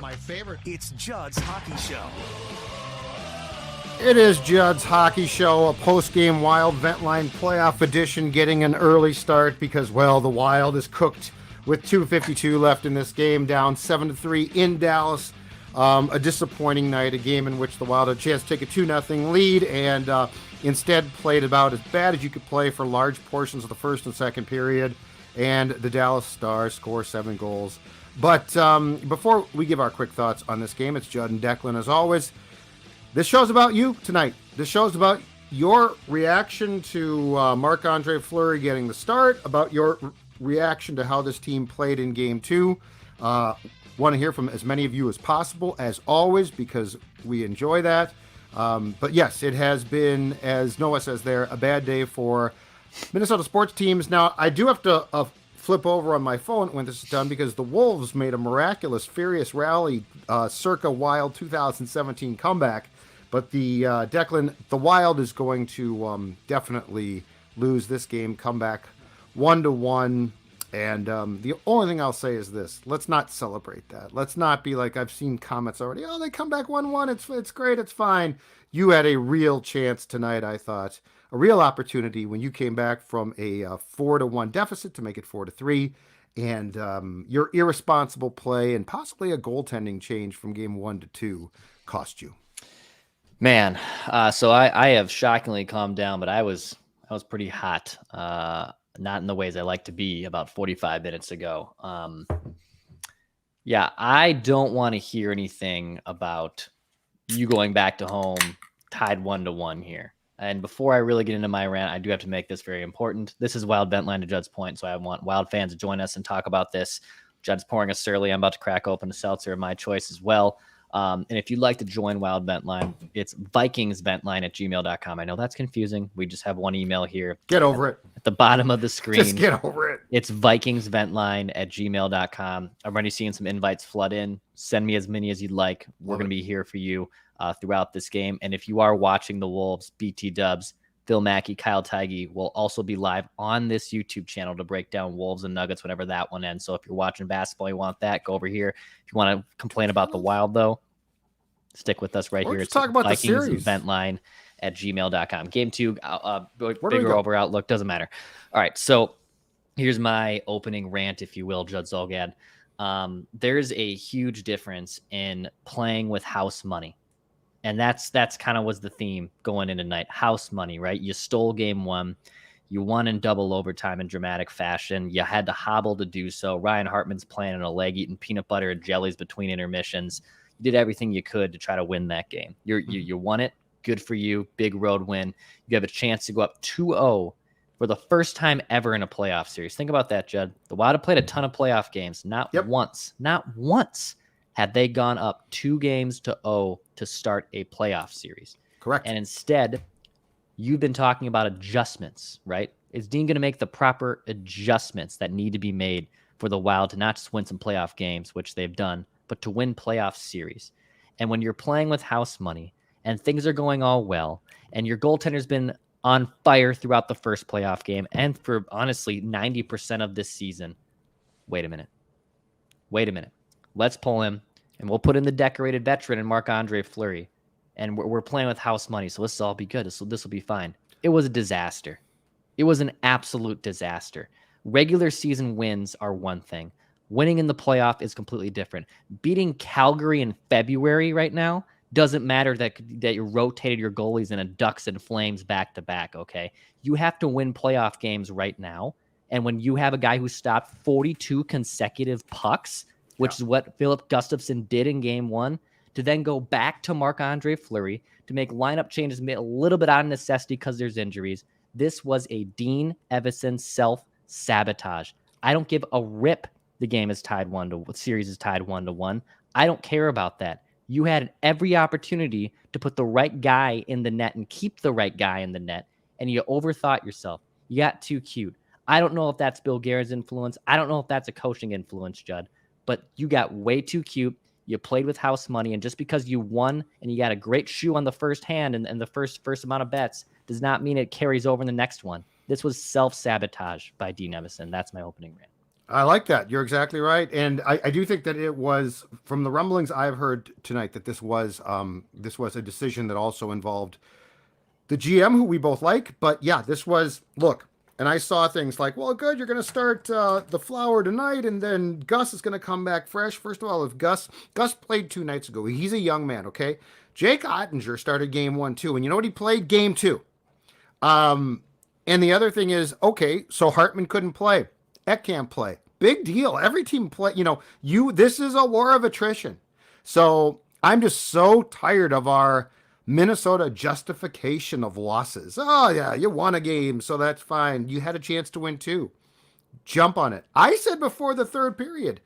My favorite. It's Judd's Hockey Show. It is Judd's Hockey Show, a post-game Wild Vent Line playoff edition, getting an early start because, well, the Wild is cooked with 2:52 left in this game, down 7-3 in Dallas. A disappointing night, a game in which the Wild had a chance to take a 2-0 lead and instead played about as bad as you could play for large portions of the first and second period, and the Dallas Stars score 7 goals. But before we give our quick thoughts on this game, it's Judd and Declan as always. This show's about you tonight. This show's about your reaction to Marc-Andre Fleury getting the start, about your reaction to how this team played in Game 2. Want to hear from as many of you as possible, as always, because we enjoy that. But yes, it has been, as Noah says there, a bad day for Minnesota sports teams. Now, I do have to flip over on my phone when this is done because the Wolves made a miraculous, furious rally circa Wild 2017 comeback. But Declan, the Wild is going to definitely lose this game, come back 1-1. And the only thing I'll say is this: let's not celebrate that. Let's not be like, I've seen comments already. Oh, they come back 1-1. It's great. It's fine. You had a real chance tonight, I thought, a real opportunity when you came back from a 4-1 deficit to make it 4-3. And your irresponsible play and possibly a goaltending change from game 1 to 2 cost you. Man, so I have shockingly calmed down, but I was pretty hot. Not in the ways I like to be about 45 minutes ago. Yeah, I don't want to hear anything about you going back to home tied 1-1 here. And before I really get into my rant, I do have to make this very important. This is Wild Vent Line to Judd's point, so I want Wild fans to join us and talk about this. Judd's pouring a surly. I'm about to crack open a seltzer of my choice as well. And if you'd like to join Wild Vent Line, it's vikingsventline@gmail.com. I know that's confusing. We just have one email here. Get over it. At the bottom of the screen. Just get over it. It's vikingsventline@gmail.com. I'm already seeing some invites flood in. Send me as many as you'd like. We're going to be here for you throughout this game. And if you are watching the Wolves, BT Dubs, Phil Mackey, Kyle Tigey will also be live on this YouTube channel to break down Wolves and Nuggets whenever that one ends. So if you're watching basketball, you want that, go over here. If you want to complain about the Wild, though, stick with us right here. It's talk about vikingsventline@gmail.com. Game 2, bigger over outlook, doesn't matter. All right, so here's my opening rant, if you will, Judd Zolgad. There's a huge difference in playing with house money. And that's kind of was the theme going in tonight. House money, right? You stole game 1. You won in double overtime in dramatic fashion. You had to hobble to do so. Ryan Hartman's playing in a leg, eating peanut butter and jellies between intermissions. You did everything you could to try to win that game. You won it. Good for you. Big road win. You have a chance to go up 2-0 for the first time ever in a playoff series. Think about that, Judd. The Wild have played a ton of playoff games. Not once had they gone up 2-0 to start a playoff series. Correct. And instead, you've been talking about adjustments, right? Is Dean going to make the proper adjustments that need to be made for the Wild to not just win some playoff games, which they've done, but to win playoff series? And when you're playing with house money and things are going all well, and your goaltender's been on fire throughout the first playoff game and for honestly 90% of this season, wait a minute. Let's pull him, and we'll put in the decorated veteran and Marc-Andre Fleury. And we're playing with house money, so this will all be good. This will be fine. It was a disaster. It was an absolute disaster. Regular season wins are one thing. Winning in the playoff is completely different. Beating Calgary in February right now doesn't matter that you rotated your goalies in a Ducks and Flames back-to-back, okay? You have to win playoff games right now. And when you have a guy who stopped 42 consecutive pucks, which is what Filip Gustavsson did in game 1, to then go back to Marc-Andre Fleury to make lineup changes a little bit out of necessity because there's injuries. This was a Dean Evason self-sabotage. I don't give a rip the game is tied 1-1. Series is tied 1-1. I don't care about that. You had every opportunity to put the right guy in the net and keep the right guy in the net, and you overthought yourself. You got too cute. I don't know if that's Bill Guerin's influence. I don't know if that's a coaching influence, Judd. But you got way too cute. You played with house money, and just because you won and you got a great shoe on the first hand and the first amount of bets does not mean it carries over in the next one. This was self-sabotage by Dean Evason. That's my opening rant. I like that. You're exactly right. And I do think that it was, from the rumblings I've heard tonight, that this was a decision that also involved the GM, who we both like. But yeah, this was, look, and I saw things like, well, good, you're going to start the Flower tonight, and then Gus is going to come back fresh. First of all, if Gus played 2 nights ago, he's a young man, okay? Jake Ottinger started game 1 too, and you know what? He played game 2. And the other thing is, okay, so Hartman couldn't play. Eck can't play. Big deal. Every team play, this is a war of attrition. So I'm just so tired of our Minnesota justification of losses. Oh yeah, you won a game, so that's fine. You had a chance to win too. Jump on it. I said before the third period,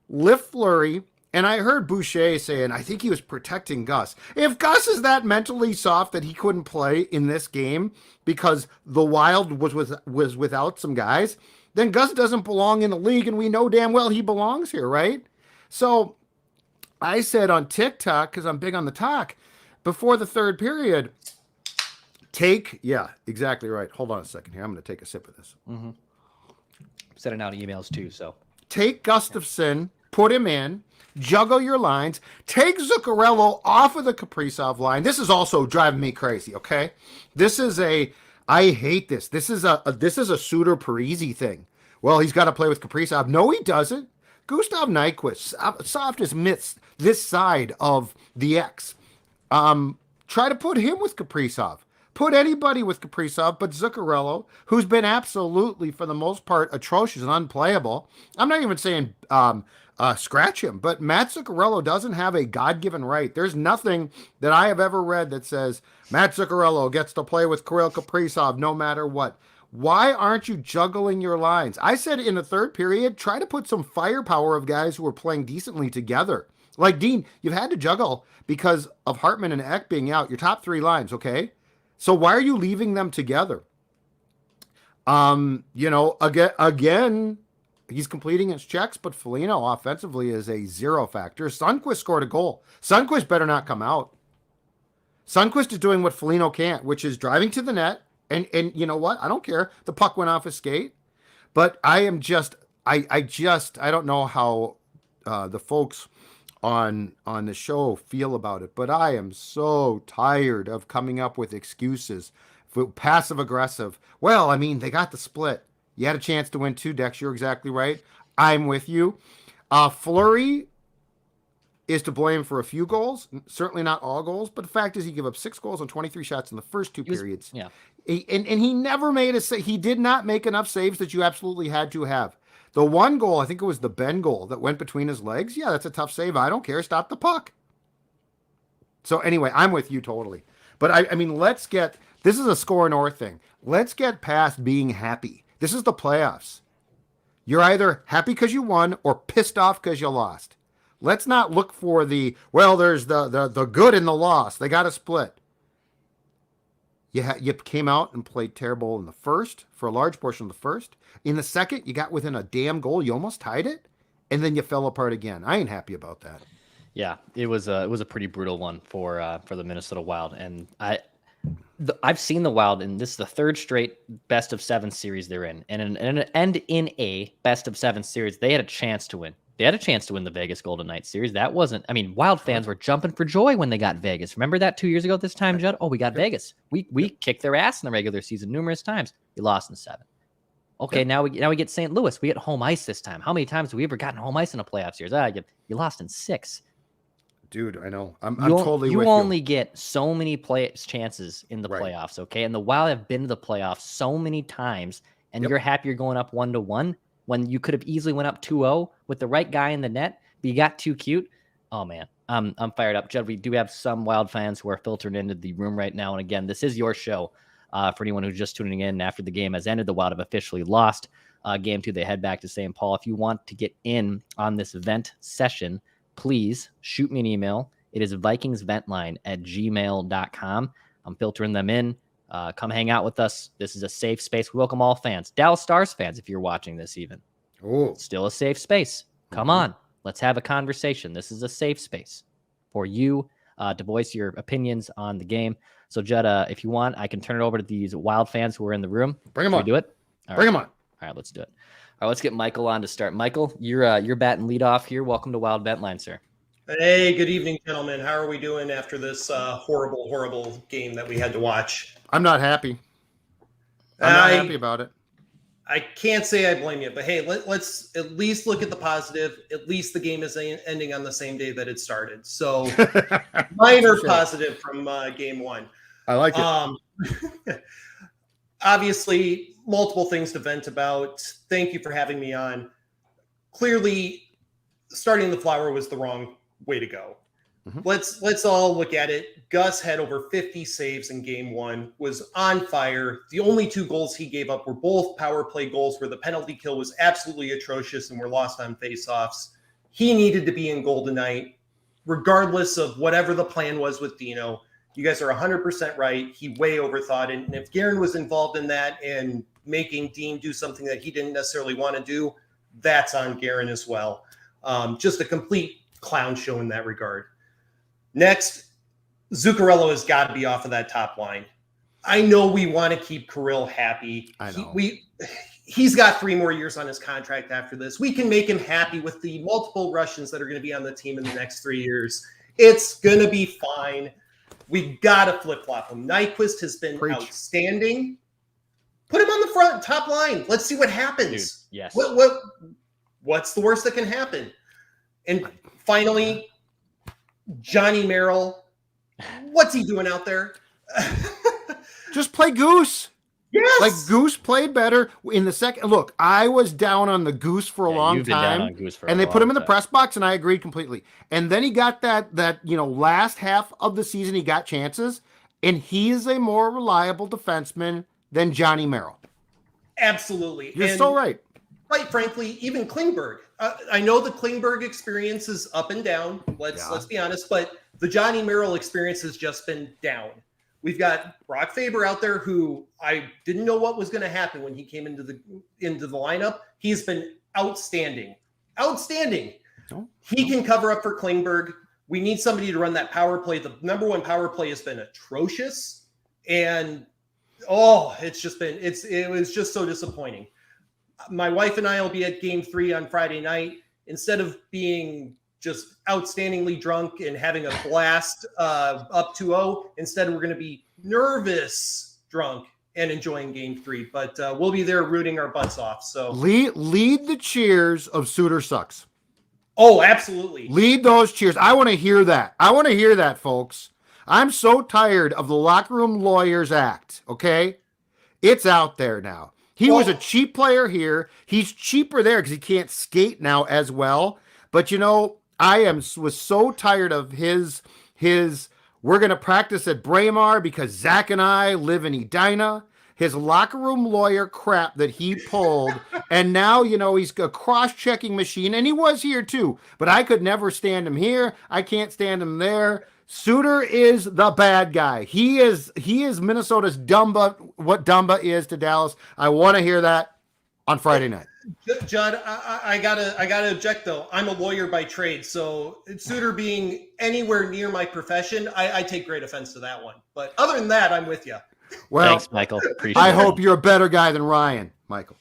lift Fleury, and I heard Boucher saying, I think he was protecting Gus. If Gus is that mentally soft that he couldn't play in this game because the Wild was without some guys, then Gus doesn't belong in the league, and we know damn well he belongs here, right? So I said on TikTok, because I'm big on the talk, before the third period, yeah, exactly right. Hold on a second here. I'm going to take a sip of this. Mm-hmm. Sending out emails too, so. Take Gustavsson, put him in, juggle your lines, take Zuccarello off of the Kaprizov line. This is also driving me crazy, okay? I hate this. This is a Suter Parisi thing. Well, he's got to play with Kaprizov. No, he doesn't. Gustav Nyquist, soft as mitts, this side of the X. Try to put him with Kaprizov. Put anybody with Kaprizov but Zuccarello, who's been absolutely, for the most part, atrocious and unplayable. I'm not even saying scratch him, but Matt Zuccarello doesn't have a God-given right. There's nothing that I have ever read that says Matt Zuccarello gets to play with Kirill Kaprizov no matter what. Why aren't you juggling your lines? I said in the third period, try to put some firepower of guys who are playing decently together. Like, Dean, you've had to juggle because of Hartman and Eck being out, your top 3 lines, okay? So why are you leaving them together? Again, he's completing his checks, but Foligno offensively is a 0 factor. Sundqvist scored a goal. Sundqvist better not come out. Sundqvist is doing what Foligno can't, which is driving to the net. And you know what? I don't care. The puck went off his skate. But I don't know how the folks on the show feel about it, but I am so tired of coming up with excuses for passive aggressive. Well, I mean, they got the split. You had a chance to win 2, Dex. You're exactly right. I'm with you. Fleury is to blame for a few goals, certainly not all goals, but the fact is he gave up 6 goals on 23 shots in the first 2 periods. Yeah. And he never made he did not make enough saves that you absolutely had to have. The one goal, I think it was the Ben goal that went between his legs. Yeah, that's a tough save. I don't care. Stop the puck. So anyway, I'm with you totally. But I mean, this is a score north thing. Let's get past being happy. This is the playoffs. You're either happy because you won or pissed off because you lost. Let's not look for there's the good in the loss. They got to split. You came out and played terrible in the first, for a large portion of the first. In the second, you got within a damn goal. You almost tied it, and then you fell apart again. I ain't happy about that. Yeah, it was a pretty brutal one for the Minnesota Wild, and I've seen the Wild, and this is the 3rd straight best of 7 series they're in, and in a best of 7 series they had a chance to win. They had a chance to win the Vegas Golden Knights series. That wasn't, I mean, Wild fans were jumping for joy when they got Vegas. Remember that 2 years ago at this time, Judd? Oh, we got Vegas. We kicked their ass in the regular season numerous times. We lost in 7. Okay, now we get St. Louis. We get home ice this time. How many times have we ever gotten home ice in a playoff series? You lost in 6. Dude, I know. I'm totally with you. You only get so many chances in the playoffs, okay? And the Wild have been to the playoffs so many times, and you're happy you're going up 1-1 when you could have easily went up 2-0 with the right guy in the net, but you got too cute. Oh, man. I'm fired up. Judd, we do have some Wild fans who are filtering into the room right now. And again, this is your show. For anyone who's just tuning in after the game has ended, the Wild have officially lost game 2. They head back to St. Paul. If you want to get in on this event session, please shoot me an email. It is vikingsventline@gmail.com. I'm filtering them in. Come hang out with us. This is a safe space. We welcome all fans. Dallas Stars fans, if you're watching this even. Oh, still a safe space. Come on. Let's have a conversation. This is a safe space for you to voice your opinions on the game. So, Judd, if you want, I can turn it over to these Wild fans who are in the room. Bring them on. Do it? Bring them on. All right, let's do it. right, let's get Michael on to start. Michael, you're batting lead off here. Welcome to Wild Vent Line, sir. Hey, good evening, gentlemen. How are we doing after this horrible game that we had to watch? I'm not happy. I'm not happy about it. I can't say I blame you, but hey, let's at least look at the positive. At least the game is ending on the same day that it started. So minor positive from game one. I like it. Obviously, multiple things to vent about. Thank you for having me on. Clearly, starting the flower was the wrong way to go. Mm-hmm. Let's all look at it. Gus had over 50 saves in game one, was on fire. The only 2 goals he gave up were both power play goals where the penalty kill was absolutely atrocious and were lost on faceoffs. He needed to be in goal tonight, regardless of whatever the plan was with Dino. You guys are 100% right. He way overthought it. And if Guerin was involved in that and making Dean do something that he didn't necessarily want to do, that's on Guerin as well. Just a complete clown show in that regard. Next, Zuccarello has got to be off of that top line. I know we want to keep Kirill happy. I know. He's got 3 more years on his contract after this. We can make him happy with the multiple Russians that are going to be on the team in the next 3 years. It's going to be fine. We got to flip-flop him. Nyquist has been outstanding. Put him on the front, top line. Let's see what happens. Dude, yes. What's the worst that can happen? And finally, Johnny Merrill, what's he doing out there? Just play Goose. Yes. Like Goose played better in the second. Look, I was down on the Goose for a long time, and they put him in the press box, and I agreed completely. And then he got that last half of the season, he got chances, and he is a more reliable defenseman than Johnny Merrill. Absolutely. You're so right. Quite frankly, even Klingberg. I know the Klingberg experience is up and down. Let's be honest, but the Johnny Merrill experience has just been down. We've got Brock Faber out there, who I didn't know what was going to happen when he came into the lineup. He's been outstanding. He can cover up for Klingberg. We need somebody to run that power play. The number 1 power play has been atrocious, and it was just so disappointing. My wife and I will be at game 3 on Friday night. Instead of being just outstandingly drunk and having a blast up 2-0, instead we're going to be nervous drunk and enjoying game 3. But we'll be there rooting our butts off. So lead the cheers of Suter sucks. Oh, absolutely. Lead those cheers. I want to hear that. I want to hear that, folks. I'm so tired of the locker room lawyers act, okay? It's out there now. He was a cheap player here. He's cheaper there because he can't skate now as well. But, I was so tired of his we're going to practice at Braemar because Zach and I live in Edina. His locker room lawyer crap that he pulled. And now, he's a cross-checking machine. And he was here too. But I could never stand him here. I can't stand him there. Suter is the bad guy. He is Minnesota's Dumba, what Dumba is to Dallas. I want to hear that on Friday night. Judd, I gotta object though. I'm a lawyer by trade, so Suter being anywhere near my profession, I take great offense to that one. But other than that, I'm with you. Well, thanks, Michael. Appreciate I it. hope you're a better guy than Ryan, Michael.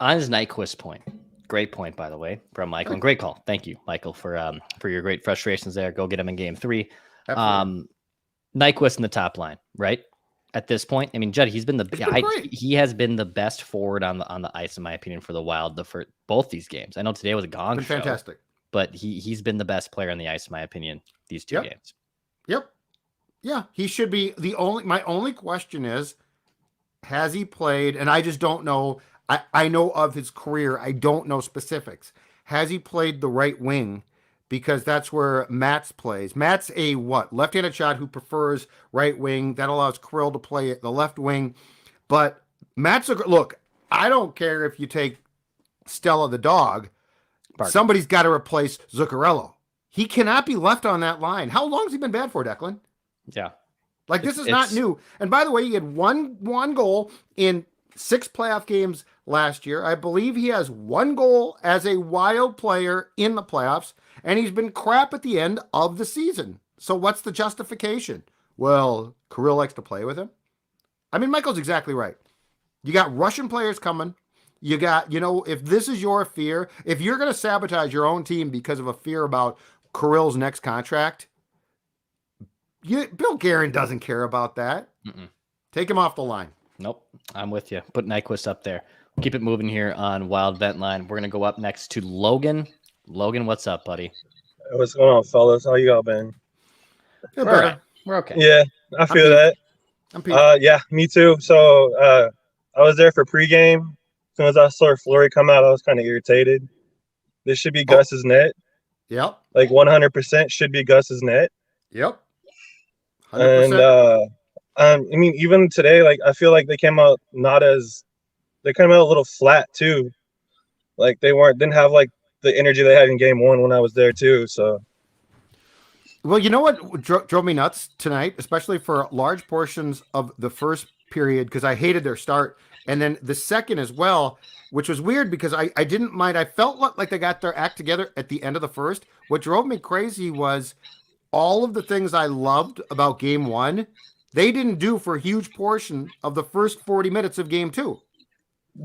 On his Nyquist point. Great point, by the way, from Michael. And great call. Thank you, Michael, for your great frustrations there. Go get him in game 3. Nyquist in the top line, right? At this point, I mean, Judd, he has been the best forward on the ice, in my opinion, for the Wild for both these games. I know today was a gong show. Fantastic. But he's been the best player on the ice, in my opinion, these 2 games. Yep. Yeah, he should be my only question is, has he played, and I just don't know. I know of his career. I don't know specifics. Has he played the right wing? Because that's where Mats plays. Mats a left-handed shot who prefers right wing. That allows Kirill to play at the left wing. But Mats, look, I don't care if you take Stella the dog. Somebody's got to replace Zuccarello. He cannot be left on that line. How long has he been bad for, Declan? Yeah. This is not new. And by the way, he had one goal in 6 playoff games last year. I believe he has 1 goal as a Wild player in the playoffs, and he's been crap at the end of the season. So what's the justification? Well, Kirill likes to play with him. I mean, Michael's exactly right. You got Russian players coming. You got, if this is your fear, if you're going to sabotage your own team because of a fear about Kirill's next contract, Bill Guerin doesn't care about that. Mm-mm. Take him off the line. Nope, I'm with you. Put Nyquist up there. Keep it moving here on Wild Vent Line. We're going to go up next to Logan. Logan, what's up, buddy? What's going on, fellas? How you all been? Feel We're better. right. We're okay. Yeah, I feel Pete. that. I'm Pete. Yeah, me too. So I was there for pregame. As soon as I saw Fleury come out, I was kind of irritated. This should be Gus's net. Yep. Like 100% should be Gus's net. Yep. 100%. And I mean, even today, like I feel like they came out a little flat too. Like they didn't have like the energy they had in game one when I was there too. So. Well, you know what drove me nuts tonight, especially for large portions of the first period, because I hated their start. And then the second as well, which was weird because I didn't mind. I felt like they got their act together at the end of the first. What drove me crazy was all of the things I loved about game one, they didn't do for a huge portion of the first 40 minutes of game two.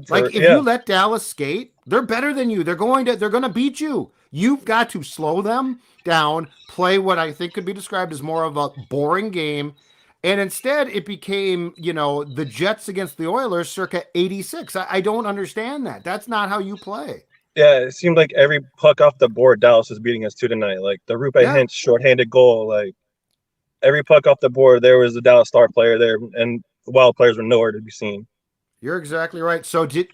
Like if you let Dallas skate, they're better than you. They're going to beat you. You've got to slow them down, play what I think could be described as more of a boring game. And instead it became, the Jets against the Oilers circa 86. I don't understand that. That's not how you play. Yeah, it seemed like every puck off the board Dallas was beating us to tonight. Like the Rupe Hintz shorthanded goal, like every puck off the board, there was a Dallas Star player there, and the Wild players were nowhere to be seen. You're exactly right. So did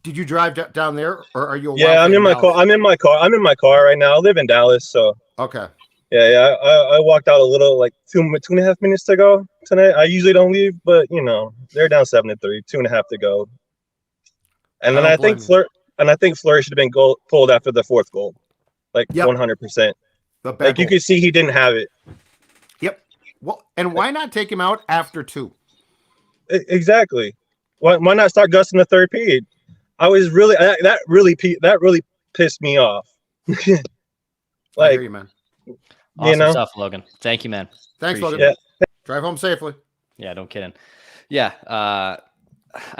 you drive down there, or are you? Yeah, I'm in my car. I'm in my car right now. I live in Dallas, so okay. Yeah. I walked out a little, like 2.5 minutes to go tonight. I usually don't leave, but they're down 7-3, 2.5 to go. And then I think Fleury should have been pulled after the fourth goal, like 100%. Like you could see he didn't have it. Yep. Well, and why not take him out after two? Exactly. Why not start Gus in the third period? I was that really pissed me off. Like, I hear you, man. Awesome stuff, Logan. Thank you, man. Thanks, Appreciate Logan. it. Drive home safely. Yeah, no kidding. Yeah. I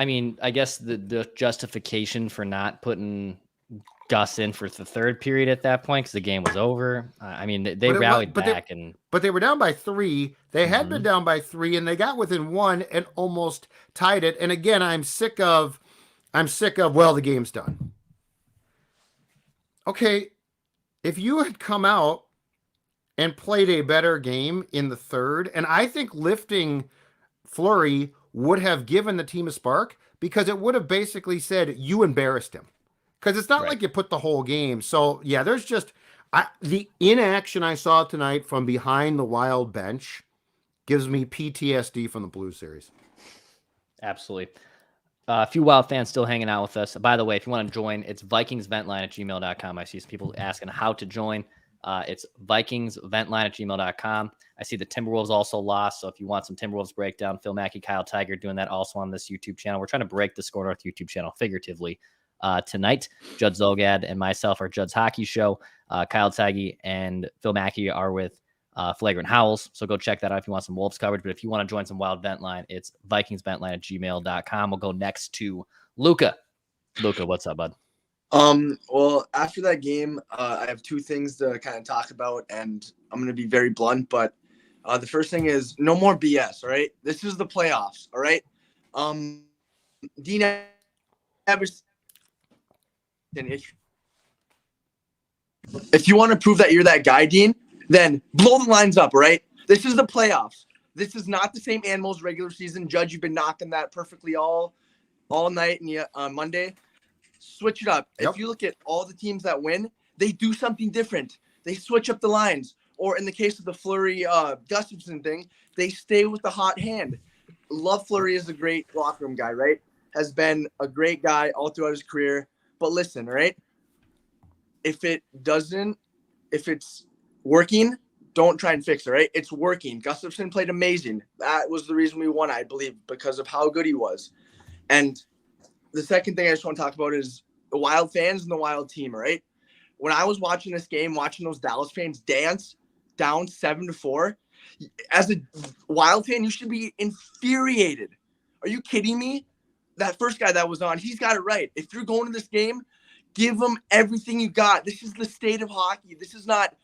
mean, I guess the justification for not putting Gus in for the third period at that point, because the game was over. I mean, they rallied back. But they were down by 3. They had been down by 3, and they got within 1 and almost tied it. And again, I'm sick of, well, the game's done. Okay, if you had come out and played a better game in the third, and I think lifting Fleury would have given the team a spark, because it would have basically said you embarrassed him. Because it's not like you put the whole game. So, yeah, there's just the inaction I saw tonight from behind the Wild bench gives me PTSD from the Blues series. Absolutely. A few Wild fans still hanging out with us. By the way, if you want to join, it's vikingsventline@gmail.com. I see some people asking how to join. It's vikingsventline@gmail.com. I see the Timberwolves also lost. So if you want some Timberwolves breakdown, Phil Mackey, Kyle Tiger doing that also on this YouTube channel. We're trying to break the Score North YouTube channel figuratively. Tonight, Judd Zolgad and myself are Judd's Hockey Show. Kyle Taggy and Phil Mackey are with Flagrant Howls. So go check that out if you want some Wolves coverage. But if you want to join some Wild Vent Line, it's vikingsventline@gmail.com. We'll go next to Luca. Luca, what's up, bud? Well, after that game, I have 2 things to kind of talk about, and I'm going to be very blunt, but the first thing is no more BS, all right? This is the playoffs, all right? Dean Everson, if you want to prove that you're that guy, Dean, then blow the lines up, all right? This is the playoffs. This is not the same animals regular season. Judge, you've been knocking that perfectly all night and on Monday. Switch it up. Yep. If you look at all the teams that win, they do something different. They switch up the lines. Or in the case of the Fleury Gustavsson thing, they stay with the hot hand. Love Fleury is a great locker room guy, right? Has been a great guy all throughout his career. But listen, all right? If it's working, don't try and fix it, right? It's working. Gustavsson played amazing. That was the reason we won, I believe, because of how good he was. And the second thing I just want to talk about is the Wild fans and the Wild team, right? When I was watching this game, watching those Dallas fans dance down 7-4, as a Wild fan, you should be infuriated. Are you kidding me? that first guy that was on, he's got it right. If you're going to this game, give them everything you got. This is the state of hockey. This is not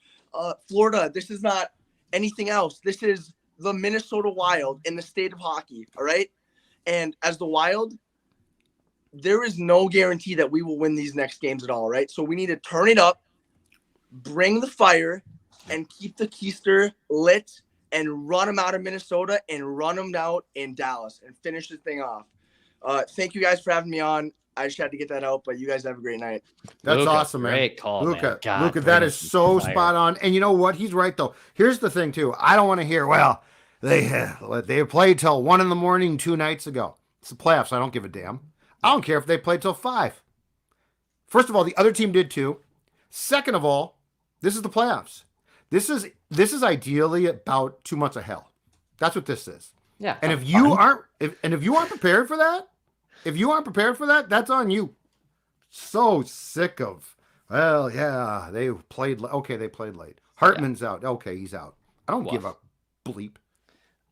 Florida. This is not anything else. This is the Minnesota Wild in the state of hockey, all right? And as the Wild, there is no guarantee that we will win these next games at all, right? So we need to turn it up, bring the fire, and keep the keister lit and run them out of Minnesota and run them out in Dallas and finish the thing off. Thank you guys for having me on. I just had to get that out, but you guys have a great night. That's Luca, awesome, man. Great call, Luca. man. Luca, that is so spot on. And you know what? He's right, though. Here's the thing, too. I don't want to hear, well, they played till 1 a.m. 2 nights ago. It's the playoffs. I don't give a damn. I don't care if they played till 5. First of all, the other team did too. Second of all, this is the playoffs. This is ideally about 2 months of hell. That's what this is. Yeah. And if you aren't prepared for that, that's on you. So sick of, well, yeah, they played late. Hartman's out. Okay, he's out. I don't give a bleep.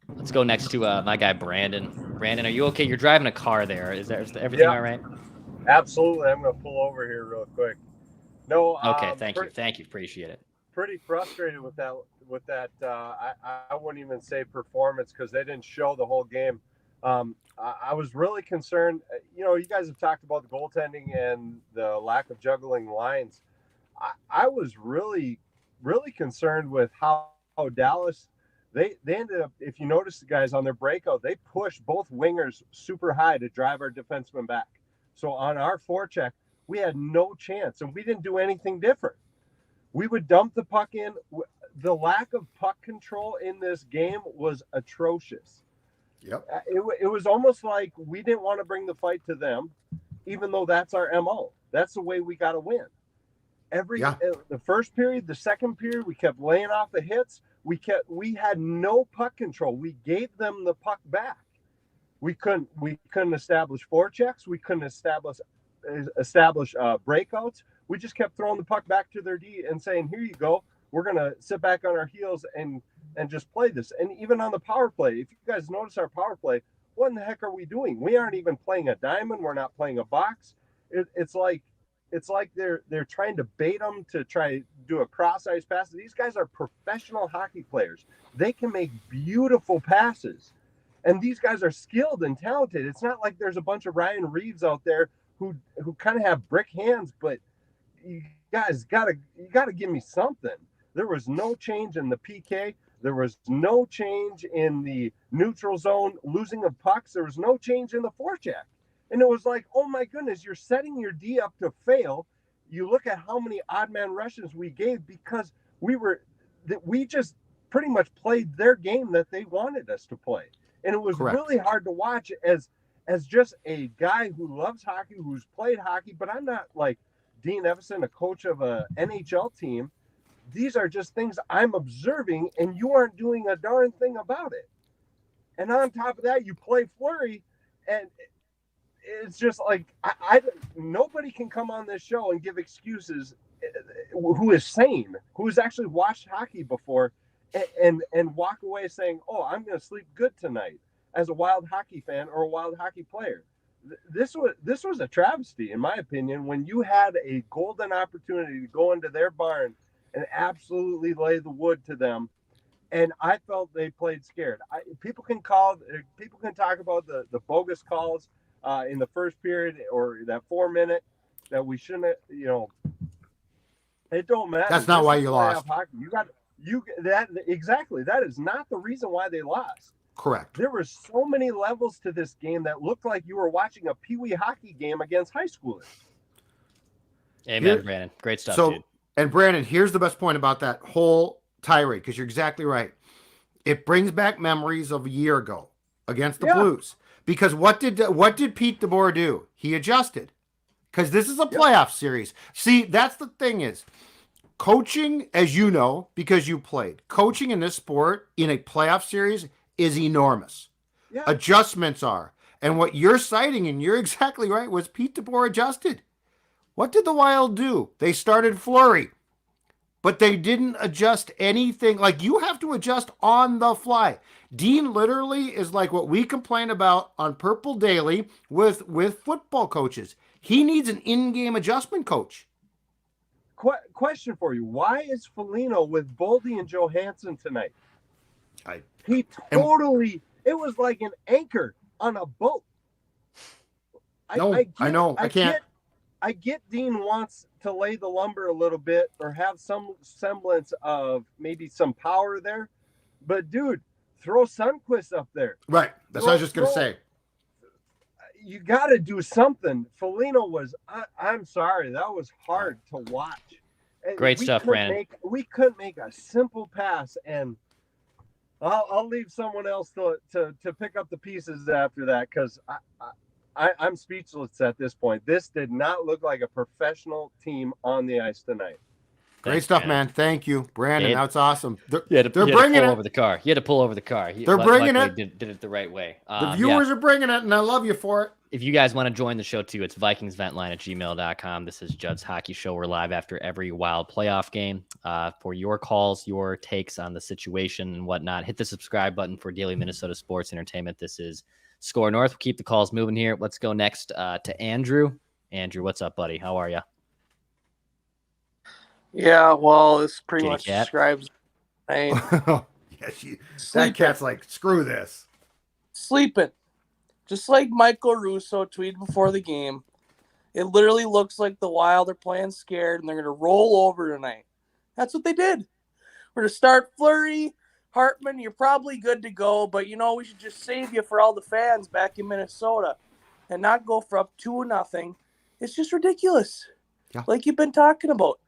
Let's go next to my guy Brandon. Brandon, are you okay? You're driving a car there. Is everything all right? Absolutely. I'm going to pull over here real quick. No. Okay. Thank you. Appreciate it. Pretty frustrated with that. I wouldn't even say performance because they didn't show the whole game. I was really concerned. You guys have talked about the goaltending and the lack of juggling lines. I was really, really concerned with how Dallas. They ended up, if you notice the guys on their breakout, they pushed both wingers super high to drive our defenseman back. So on our forecheck, we had no chance, and we didn't do anything different. We would dump the puck in. The lack of puck control in this game was atrocious. Yep. It was almost like we didn't want to bring the fight to them, even though that's our MO. That's the way we got to win. The first period, the second period, we kept laying off the hits. We had no puck control. We gave them the puck back. We couldn't establish forechecks. We couldn't establish breakouts. We just kept throwing the puck back to their D and saying, "Here you go. We're gonna sit back on our heels and just play this." And even on the power play, if you guys notice our power play, what in the heck are we doing? We aren't even playing a diamond. We're not playing a box. It's like they're trying to bait them to try to do a cross ice pass. These guys are professional hockey players. They can make beautiful passes, and these guys are skilled and talented. It's not like there's a bunch of Ryan Reeves out there who kind of have brick hands. But you guys gotta give me something. There was no change in the PK. There was no change in the neutral zone losing of pucks. There was no change in the forecheck. And it was like, oh my goodness, you're setting your D up to fail. You look at how many odd man rushes we gave because we just pretty much played their game that they wanted us to play. And it was really hard to watch as just a guy who loves hockey, who's played hockey, but I'm not like Dean Evison, a coach of a NHL team. These are just things I'm observing, and you aren't doing a darn thing about it. And on top of that, you play Fleury, and it's just like nobody can come on this show and give excuses who is sane, who has actually watched hockey before, and walk away saying, "Oh, I'm going to sleep good tonight," as a Wild hockey fan or a Wild hockey player. This was a travesty, in my opinion, when you had a golden opportunity to go into their barn and absolutely lay the wood to them. And I felt they played scared. People can talk about the bogus calls in the first period or that 4 minute that we shouldn't, it don't matter. That's not why you lost. Exactly. That is not the reason why they lost. Correct. There were so many levels to this game that looked like you were watching a peewee hockey game against high schoolers. Amen, Brandon. Great stuff, dude. And Brandon, here's the best point about that whole tirade, because you're exactly right. It brings back memories of a year ago against the Blues. Because what did Pete DeBoer do? He adjusted. Because this is a playoff series. See, that's the thing is, coaching, as you know, because you played, coaching in this sport in a playoff series is enormous. Yeah. Adjustments are. And what you're citing, and you're exactly right, was Pete DeBoer adjusted. What did the Wild do? They started Fleury. but they didn't adjust anything. Like, you have to adjust on the fly. Dean literally is like what we complain about on Purple Daily with football coaches. He needs an in-game adjustment coach. Question for you. Why is Foligno with Boldy and Johansson tonight? It was like an anchor on a boat. I know. I can't. I get Dean wants to lay the lumber a little bit or have some semblance of maybe some power there. But, dude, throw Sundqvist up there. Right. That's what I was just going to say. You got to do something. Foligno was, I'm sorry, that was hard to watch. Great stuff, Brandon. We couldn't make a simple pass, and I'll leave someone else to pick up the pieces after that, because I'm speechless at this point. This did not look like a professional team on the ice tonight. Great stuff, man. Thank you, Brandon. That's awesome. They're bringing it over the car. You had to pull over the car. They're bringing it. Did it the right way. The viewers are bringing it, and I love you for it. If you guys want to join the show too, it's VikingsVentline@gmail.com. This is Judd's Hockey Show. We're live after every Wild playoff game. For your calls, your takes on the situation and whatnot, hit the subscribe button for daily Minnesota sports entertainment. This is Score North. We'll keep the calls moving here. Let's go next to Andrew. Andrew, what's up, buddy? How are you? Yeah, well, this pretty much describes. That cat's like, screw this. Sleeping. Just like Michael Russo tweeted before the game. It literally looks like the Wild are playing scared and they're going to roll over tonight. That's what they did. We're going to start Fleury. Hartman, you're probably good to go, but, we should just save you for all the fans back in Minnesota and not go for up 2-0. It's just ridiculous. Yeah. Like you've been talking about.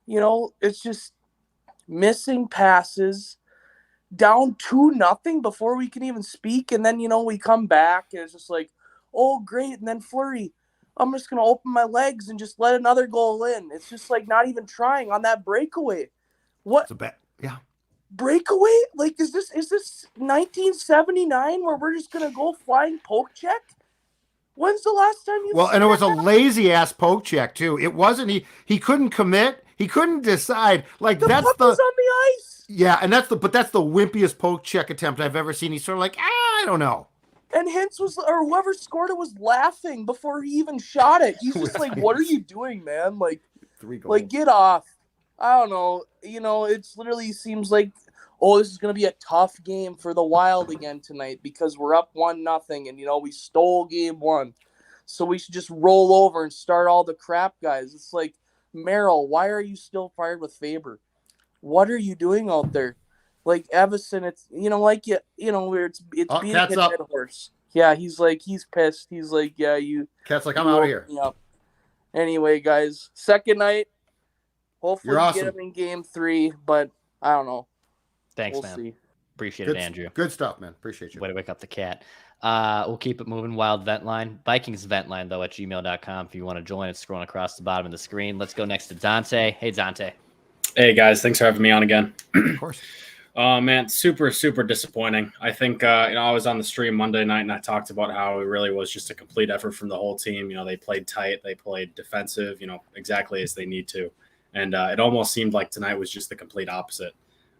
It's just missing passes, down 2-0 before we can even speak. And then, we come back and it's just like, oh, great. And then Fleury, I'm just going to open my legs and just let another goal in. It's just like not even trying on that breakaway. What? It's a bet. Yeah. Breakaway? Like, is this 1979 where we're just going to go flying poke check? When's the last time you? Well, and it was a lazy ass poke check too. It wasn't. He couldn't commit. He couldn't decide. Like, the that's puck was on the ice. Yeah, and that's the wimpiest poke check attempt I've ever seen. He's sort of like, I don't know. And Hintz or whoever scored it was laughing before he even shot it. He's just like, what are you doing, man? Like, 3 goals. Like, get off. I don't know. It's literally seems like, this is going to be a tough game for the Wild again tonight because we're up 1-0 and, we stole game 1. So we should just roll over and start all the crap, guys. It's like, Merrill, why are you still fired with Faber? What are you doing out there? Like Evison, it's where it's being a dead horse. Yeah, he's pissed. He's like, yeah, you. Cat's like, I'm out of here. Anyway, guys, second night. Hopefully, You're awesome. Get him in game 3, but I don't know. Thanks, we'll man. See. Appreciate it, Andrew. Good stuff, man. Appreciate you. Way to wake up the cat. We'll keep it moving. Wild Vent Line. Vikings Vent Line, though, at gmail.com. If you want to join, it's scrolling across the bottom of the screen. Let's go next to Dante. Hey, Dante. Hey, guys. Thanks for having me on again. Of course. Man, super, super disappointing. I think, I was on the stream Monday night and I talked about how it really was just a complete effort from the whole team. They played tight. They played defensive, exactly as they need to. And it almost seemed like tonight was just the complete opposite.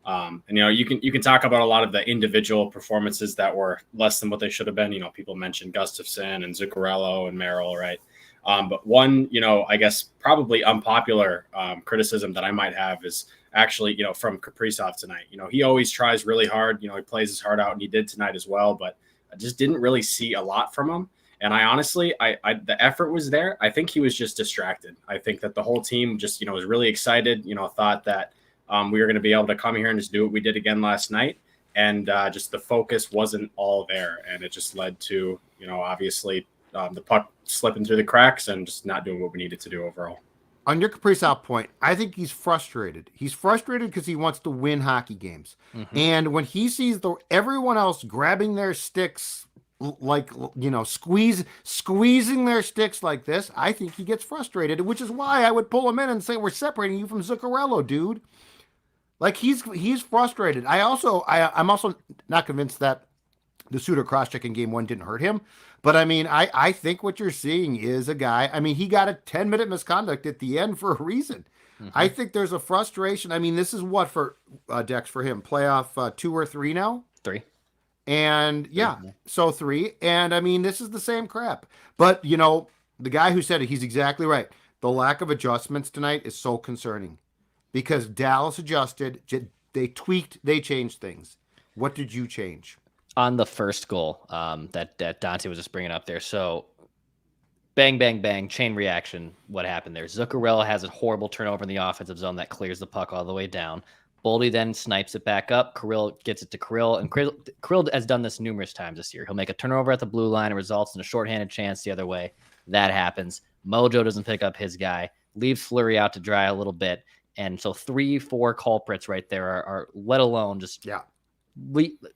And you can talk about a lot of the individual performances that were less than what they should have been. People mentioned Gustavsson and Zuccarello and Merrill, right? But one, I guess probably unpopular criticism that I might have is actually, from Kaprizov tonight. He always tries really hard. He plays his heart out, and he did tonight as well. But I just didn't really see a lot from him. And I honestly, the effort was there. I think he was just distracted. I think that the whole team just, was really excited. Thought that we were going to be able to come here and just do what we did again last night. And just the focus wasn't all there. And it just led to, obviously the puck slipping through the cracks and just not doing what we needed to do overall. On your Kaprizov point, I think he's frustrated. He's frustrated because he wants to win hockey games. Mm-hmm. And when he sees everyone else grabbing their sticks, like, squeezing their sticks like this, I think he gets frustrated, which is why I would pull him in and say, we're separating you from Zuccarello, dude. Like, he's frustrated. I'm also not convinced that the Suter cross-check in game 1 didn't hurt him. But, I think what you're seeing is a guy, he got a 10-minute misconduct at the end for a reason. I think there's a frustration. I mean, this is what for Dex for him, playoff 2 or 3 now? 3. And yeah, so 3. And I mean, this is the same crap. But, you know, the guy who said it, he's exactly right. The lack of adjustments tonight is so concerning because Dallas adjusted, they tweaked, they changed things. What did you change? On the first goal that Dante was just bringing up there. So bang, bang, bang, chain reaction. What happened there? Zuccarello has a horrible turnover in the offensive zone that clears the puck all the way down. Boldy then snipes it back up. Kirill gets it to Kirill, and Kirill has done this numerous times this year. He'll make a turnover at the blue line. It results in a shorthanded chance the other way. That happens. Mojo doesn't pick up his guy, leaves Fleury out to dry a little bit. And so 3-4 culprits right there are let alone just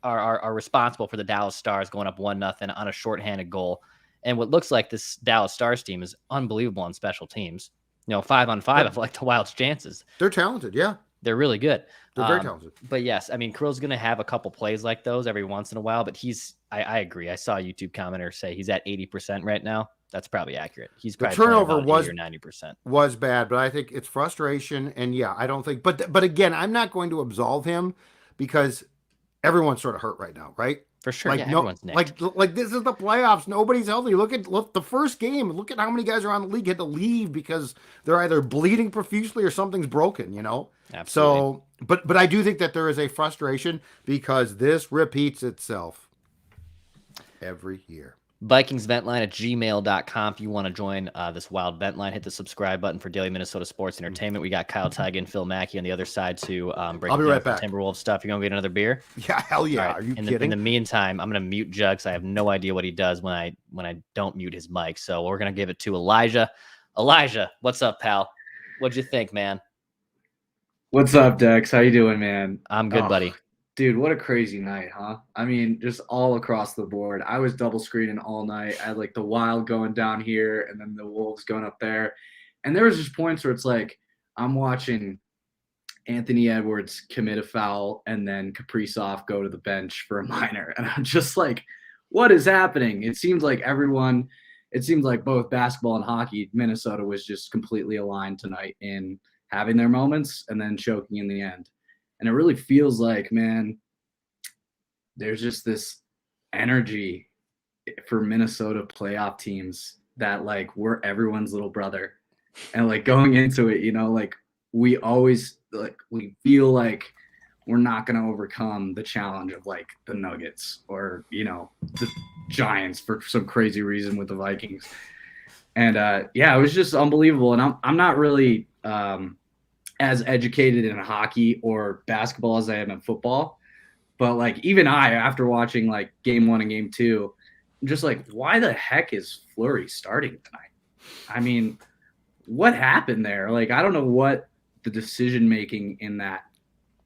are responsible for the Dallas Stars going up 1-0 on a shorthanded goal. And what looks like this Dallas Stars team is unbelievable on special teams. You know, 5-on-5, I feel like the Wild's chances. They're talented, yeah. They're really good. They're very talented. But yes, I mean, Kirill's going to have a couple plays like those every once in a while, but I agree. I saw a YouTube commenter say he's at 80% right now. That's probably accurate. He's probably the turnover was 90%. Was bad, but I think it's frustration. And yeah, I don't think, but again, I'm not going to absolve him because everyone's sort of hurt right now, right? For sure. Like, yeah, everyone's nicked. like this is the playoffs. Nobody's healthy. Look the first game. Look at how many guys around the league had to leave because they're either bleeding profusely or something's broken, you know? Absolutely. So, but I do think that there is a frustration because this repeats itself every year. VikingsVentline@gmail.com. If you want to join this Wild vent line, hit the subscribe button for Daily Minnesota Sports Entertainment. We got Kyle Teigen and Phil Mackey on the other side to break I'll be right back. Timberwolves stuff. You're going to get another beer? Yeah, hell yeah. Right. Are you kidding? In the meantime, I'm going to mute Jugs. I have no idea what he does when I don't mute his mic. So we're going to give it to Elijah. Elijah, what's up, pal? What'd you think, man? What's up, Dex? How you doing, man? I'm good, buddy. Dude, what a crazy night, huh? I mean, just all across the board. I was double screening all night. I had like the Wild going down here and then the Wolves going up there. And there was just points where it's like I'm watching Anthony Edwards commit a foul and then Kaprizov go to the bench for a minor. And I'm just like, what is happening? It seems like both basketball and hockey, Minnesota was just completely aligned tonight in having their moments and then choking in the end. And it really feels like, man, there's just this energy for Minnesota playoff teams that like we're everyone's little brother. And like going into it, you know, like we always like we feel like we're not going to overcome the challenge of like the Nuggets or, you know, the Giants for some crazy reason with the Vikings. And yeah, it was just unbelievable. And I'm not really as educated in hockey or basketball as I am in football. But like even I, after watching like game 1 and game 2, I'm just like, why the heck is Fleury starting tonight? I mean, what happened there? Like, I don't know what the decision making in that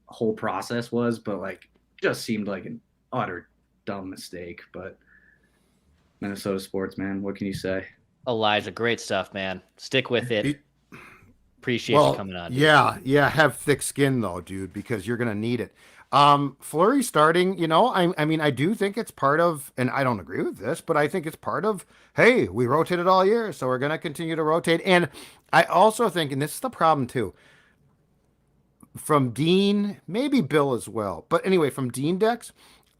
whole process was, but like just seemed like an utter dumb mistake. But Minnesota sports, man, what can you say? Elijah, great stuff, man. Stick with it. Appreciate you coming on. Dude. Yeah. Have thick skin though, dude, because you're gonna need it. Fleury starting, you know, I mean, I do think it's part of, and I don't agree with this, but I think it's part of, hey, we rotated all year, so we're gonna continue to rotate. And I also think, and this is the problem too, from Dean, maybe Bill as well, but anyway, from Dean Dex,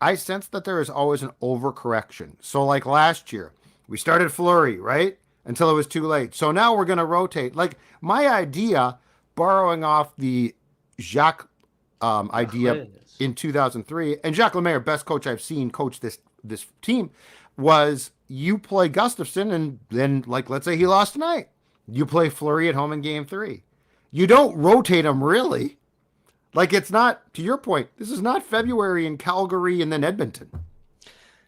I sense that there is always an overcorrection. So like last year, we started Fleury, right? Until it was too late. So now we're going to rotate. Like my idea, borrowing off the Jacques idea in 2003, and Jacques Lemaire, best coach I've seen coach this team, was you play Gustavsson and then, like, let's say he lost tonight. You play Fleury at home in game 3. You don't rotate him really. Like it's not, to your point, this is not February in Calgary and then Edmonton.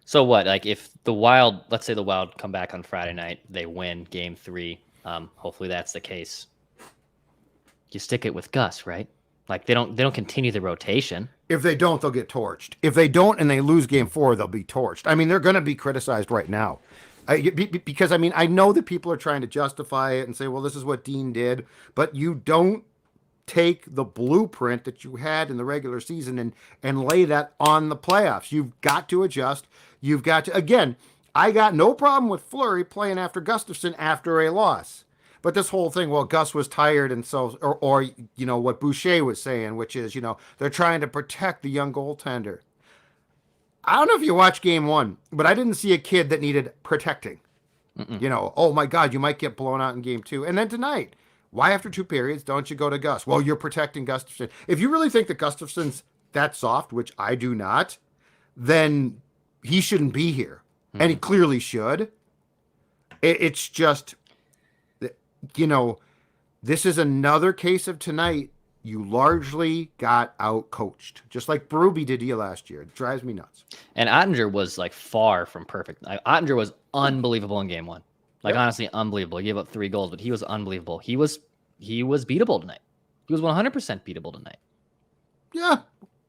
So what, like if the Wild, let's say the Wild come back on Friday night, they win game 3. Hopefully that's the case. You stick it with Gus, right? Like they don't continue the rotation. If they don't, they'll get torched. If they don't and they lose game 4, they'll be torched. I mean, they're going to be criticized right now. Because I mean, I know that people are trying to justify it and say, well, this is what Dean did, but you don't take the blueprint that you had in the regular season and lay that on the playoffs. You've got to adjust. You've got to, again, I got no problem with Fleury playing after Gustavsson after a loss. But this whole thing, well, Gus was tired, and so, or you know what Boucher was saying, which is, you know, they're trying to protect the young goaltender. I don't know if you watched Game 1, but I didn't see a kid that needed protecting. You know, oh my God, you might get blown out in Game 2, and then tonight, why after 2 periods don't you go to Gus? Well, you're protecting Gustafsson. If you really think that Gustafsson's that soft, which I do not, then he shouldn't be here, and he clearly should. It's just, you know, this is another case of tonight. You largely got out-coached, just like Berube did you last year. It drives me nuts. And Ottinger was like far from perfect. Ottinger was unbelievable in Game 1. Like, honestly, unbelievable. He gave up 3 goals, but he was unbelievable. He was beatable tonight. He was 100% beatable tonight. Yeah.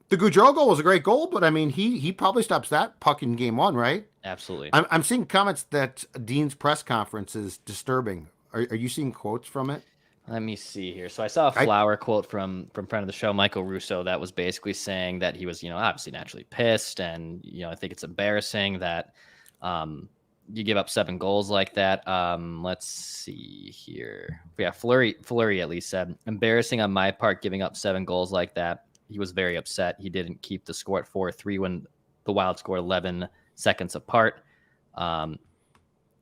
The Gaudreau goal was a great goal, but I mean, he probably stops that puck in Game 1, right? Absolutely. I'm seeing comments that Dean's press conference is disturbing. Are you seeing quotes from it? Let me see here. So I saw a Flower quote from friend of the show, Michael Russo, that was basically saying that he was, you know, obviously naturally pissed, and you know, I think it's embarrassing that you give up 7 goals like that. Let's see here. Yeah, Fleury at least said, embarrassing on my part giving up 7 goals like that. He was very upset. He didn't keep the score at 4-3 when the Wild scored 11 seconds apart.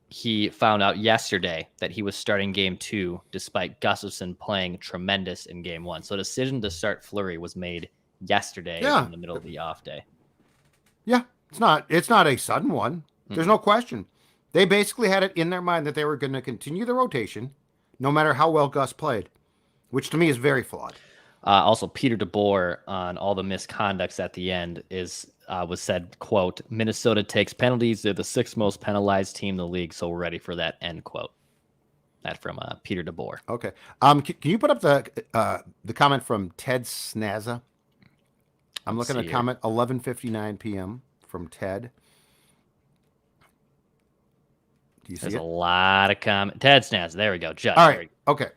He found out yesterday that he was starting Game 2 despite Gustafsson playing tremendous in Game 1. So the decision to start Fleury was made yesterday in the middle of the off day. Yeah, it's not a sudden one. There's no question. They basically had it in their mind that they were going to continue the rotation no matter how well Gus played, which to me is very flawed. Also, Peter DeBoer on all the misconducts at the end was said, quote, Minnesota takes penalties. They're the 6th most penalized team in the league, so we're ready for that, end quote. That from Peter DeBoer. Okay. Can you put up the comment from Ted Snazza? I'm looking at a comment 11:59 p.m. from Ted. Do you see There's it? a lot of comments. Ted Snazza. There we go. Judd. All right. Okay.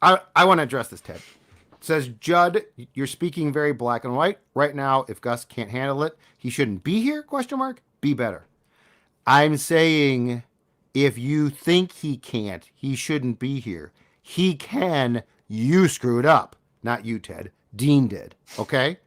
I want to address this, Ted. It says, Judd, you're speaking very black and white. Right now, if Gus can't handle it, he shouldn't be here, ? Be better. I'm saying if you think he can't, he shouldn't be here. He can. You screwed up. Not you, Ted. Dean did. Okay?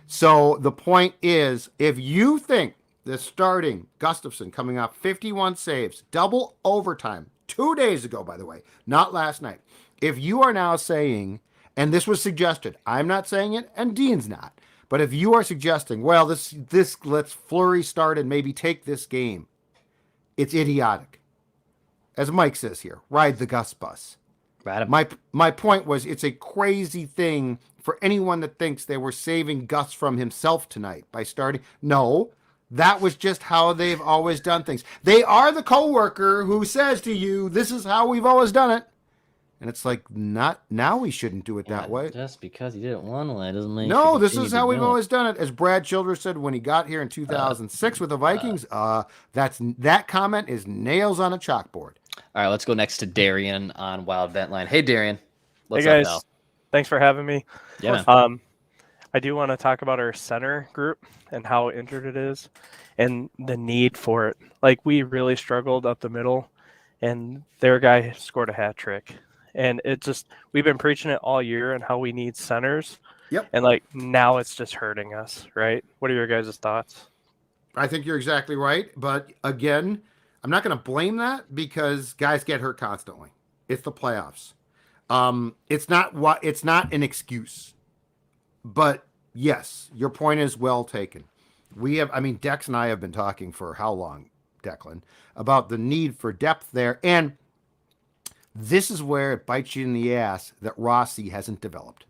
So the point is, if you think the starting Gustafsson coming off 51 saves, double overtime, 2 days ago, by the way, not last night. If you are now saying, and this was suggested, I'm not saying it, and Dean's not, but if you are suggesting, well, this let's Fleury start and maybe take this game, it's idiotic. As Mike says here, ride the Gus bus. My point was, it's a crazy thing for anyone that thinks they were saving Gus from himself tonight by starting. No, that was just how they've always done things. They are the coworker who says to you, this is how we've always done it. And it's like, not now we shouldn't do it that way. Just because you did it one way doesn't mean no, this is how we've always done it. As Brad Childress said when he got here in 2006 with the Vikings, that comment is nails on a chalkboard. All right, let's go next to Darian on Wild Vent Line. Hey, Darian. What's hey, guys. up, pal? Thanks for having me. Yeah, man. I do want to talk about our center group and how injured it is and the need for it. Like, we really struggled up the middle, and their guy scored a hat trick. And it just, we've been preaching it all year and how we need centers. Yep. And like now it's just hurting us, right? What are your guys' thoughts? I think you're exactly right. But again, I'm not going to blame that because guys get hurt constantly. It's the playoffs. It's not an excuse. But yes, your point is well taken. Dex and I have been talking for how long, Declan, about the need for depth there. And this is where it bites you in the ass that Rossi hasn't developed.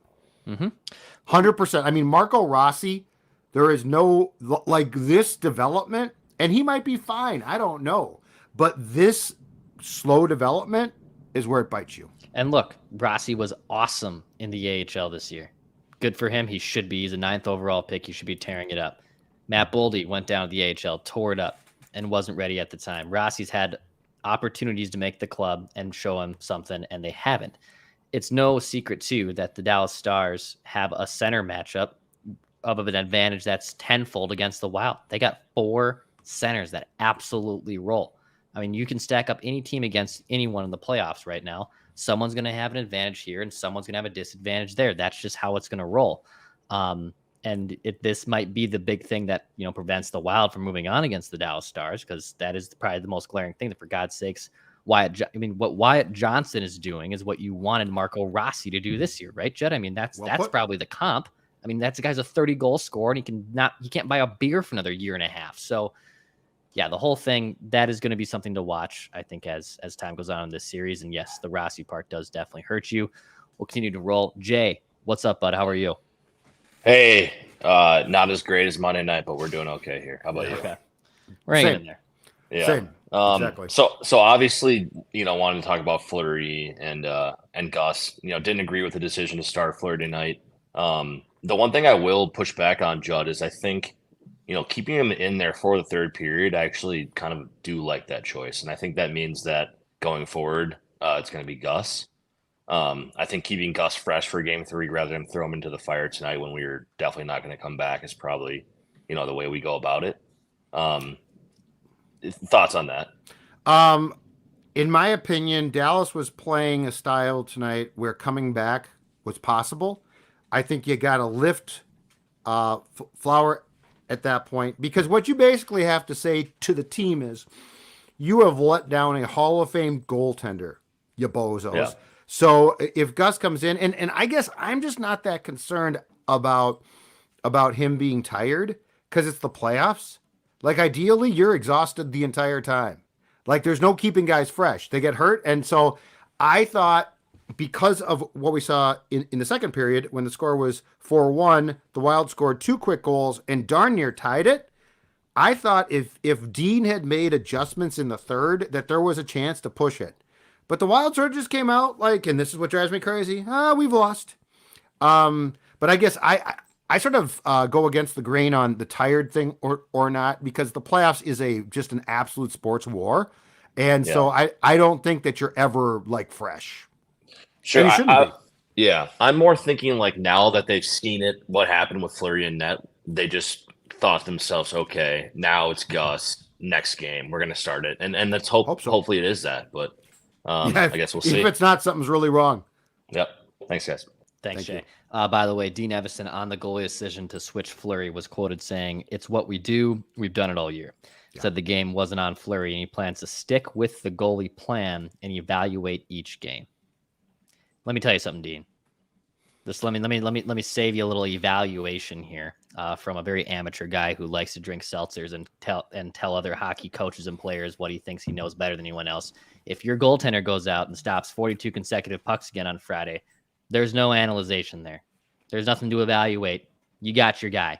100%. Marco Rossi, there is no, like, this development, and he might be fine. I don't know. But this slow development is where it bites you. And look, Rossi was awesome in the AHL this year. Good for him. He should be. He's a 9th overall pick. He should be tearing it up. Matt Boldy went down to the AHL, tore it up, and wasn't ready at the time. Rossi's had opportunities to make the club and show him something, and they haven't. It's no secret, too, that the Dallas Stars have a center matchup of an advantage that's tenfold against the Wild. They got 4 centers that absolutely roll. You can stack up any team against anyone in the playoffs right now. someone's going to have an advantage here and someone's going to have a disadvantage there. That's just how it's going to roll. And this might be the big thing that, prevents the Wild from moving on against the Dallas Stars, because that is probably the most glaring thing. That, for God's sakes, what Wyatt Johnson is doing is what you wanted Marco Rossi to do this year, right, Jed? I mean, that's probably the comp. I mean, that's a guy's a 30-goal scorer, and he can't buy a beer for another year and a half. So, yeah, the whole thing, that is going to be something to watch, I think, as time goes on in this series. And yes, the Rossi part does definitely hurt you. We'll continue to roll. Jay, what's up, bud? How are you? Hey, not as great as Monday night, but we're doing okay here. How about you? Okay, we're hanging in there. Yeah. Same. Exactly. So obviously, wanted to talk about Fleury and Gus. Didn't agree with the decision to start Fleury tonight. The one thing I will push back on Judd is I think, keeping him in there for the third period, I actually kind of do like that choice. And I think that means that going forward, it's going to be Gus. I think keeping Gus fresh for game 3 rather than throw him into the fire tonight when we were definitely not going to come back is probably, the way we go about it. Thoughts on that? In my opinion, Dallas was playing a style tonight where coming back was possible. I think you got to lift Flower at that point, because what you basically have to say to the team is you have let down a Hall of Fame goaltender, you bozos. Yeah. So if Gus comes in, and I guess I'm just not that concerned about him being tired, because it's the playoffs. Like, ideally, you're exhausted the entire time. Like, there's no keeping guys fresh. They get hurt. And so I thought, because of what we saw in the second period, when the score was 4-1, the Wild scored 2 quick goals and darn near tied it. I thought if Dean had made adjustments in the third, that there was a chance to push it. But the Wild sort of just came out like, and this is what drives me crazy, we've lost. But I guess I sort of go against the grain on the tired thing or not, because the playoffs is just an absolute sports war. And so I don't think that you're ever like fresh. Sure. I'm more thinking like, now that they've seen it, what happened with Fleury and net, they just thought to themselves, okay, now it's Gus, next game, we're going to start it. And let's hope so. Hopefully it is that, but I guess we'll see. If it's not, something's really wrong. Yep. Thanks, guys. Thanks, Jay. By the way, Dean Evison on the goalie decision to switch Fleury was quoted saying, "It's what we do. We've done it all year." Yeah. Said the game wasn't on Fleury, and he plans to stick with the goalie plan and evaluate each game. Let me tell you something, Dean. Just let me save you a little evaluation here from a very amateur guy who likes to drink seltzers and tell other hockey coaches and players what he thinks he knows better than anyone else. If your goaltender goes out and stops 42 consecutive pucks again on Friday, there's no analyzation there. There's nothing to evaluate. You got your guy.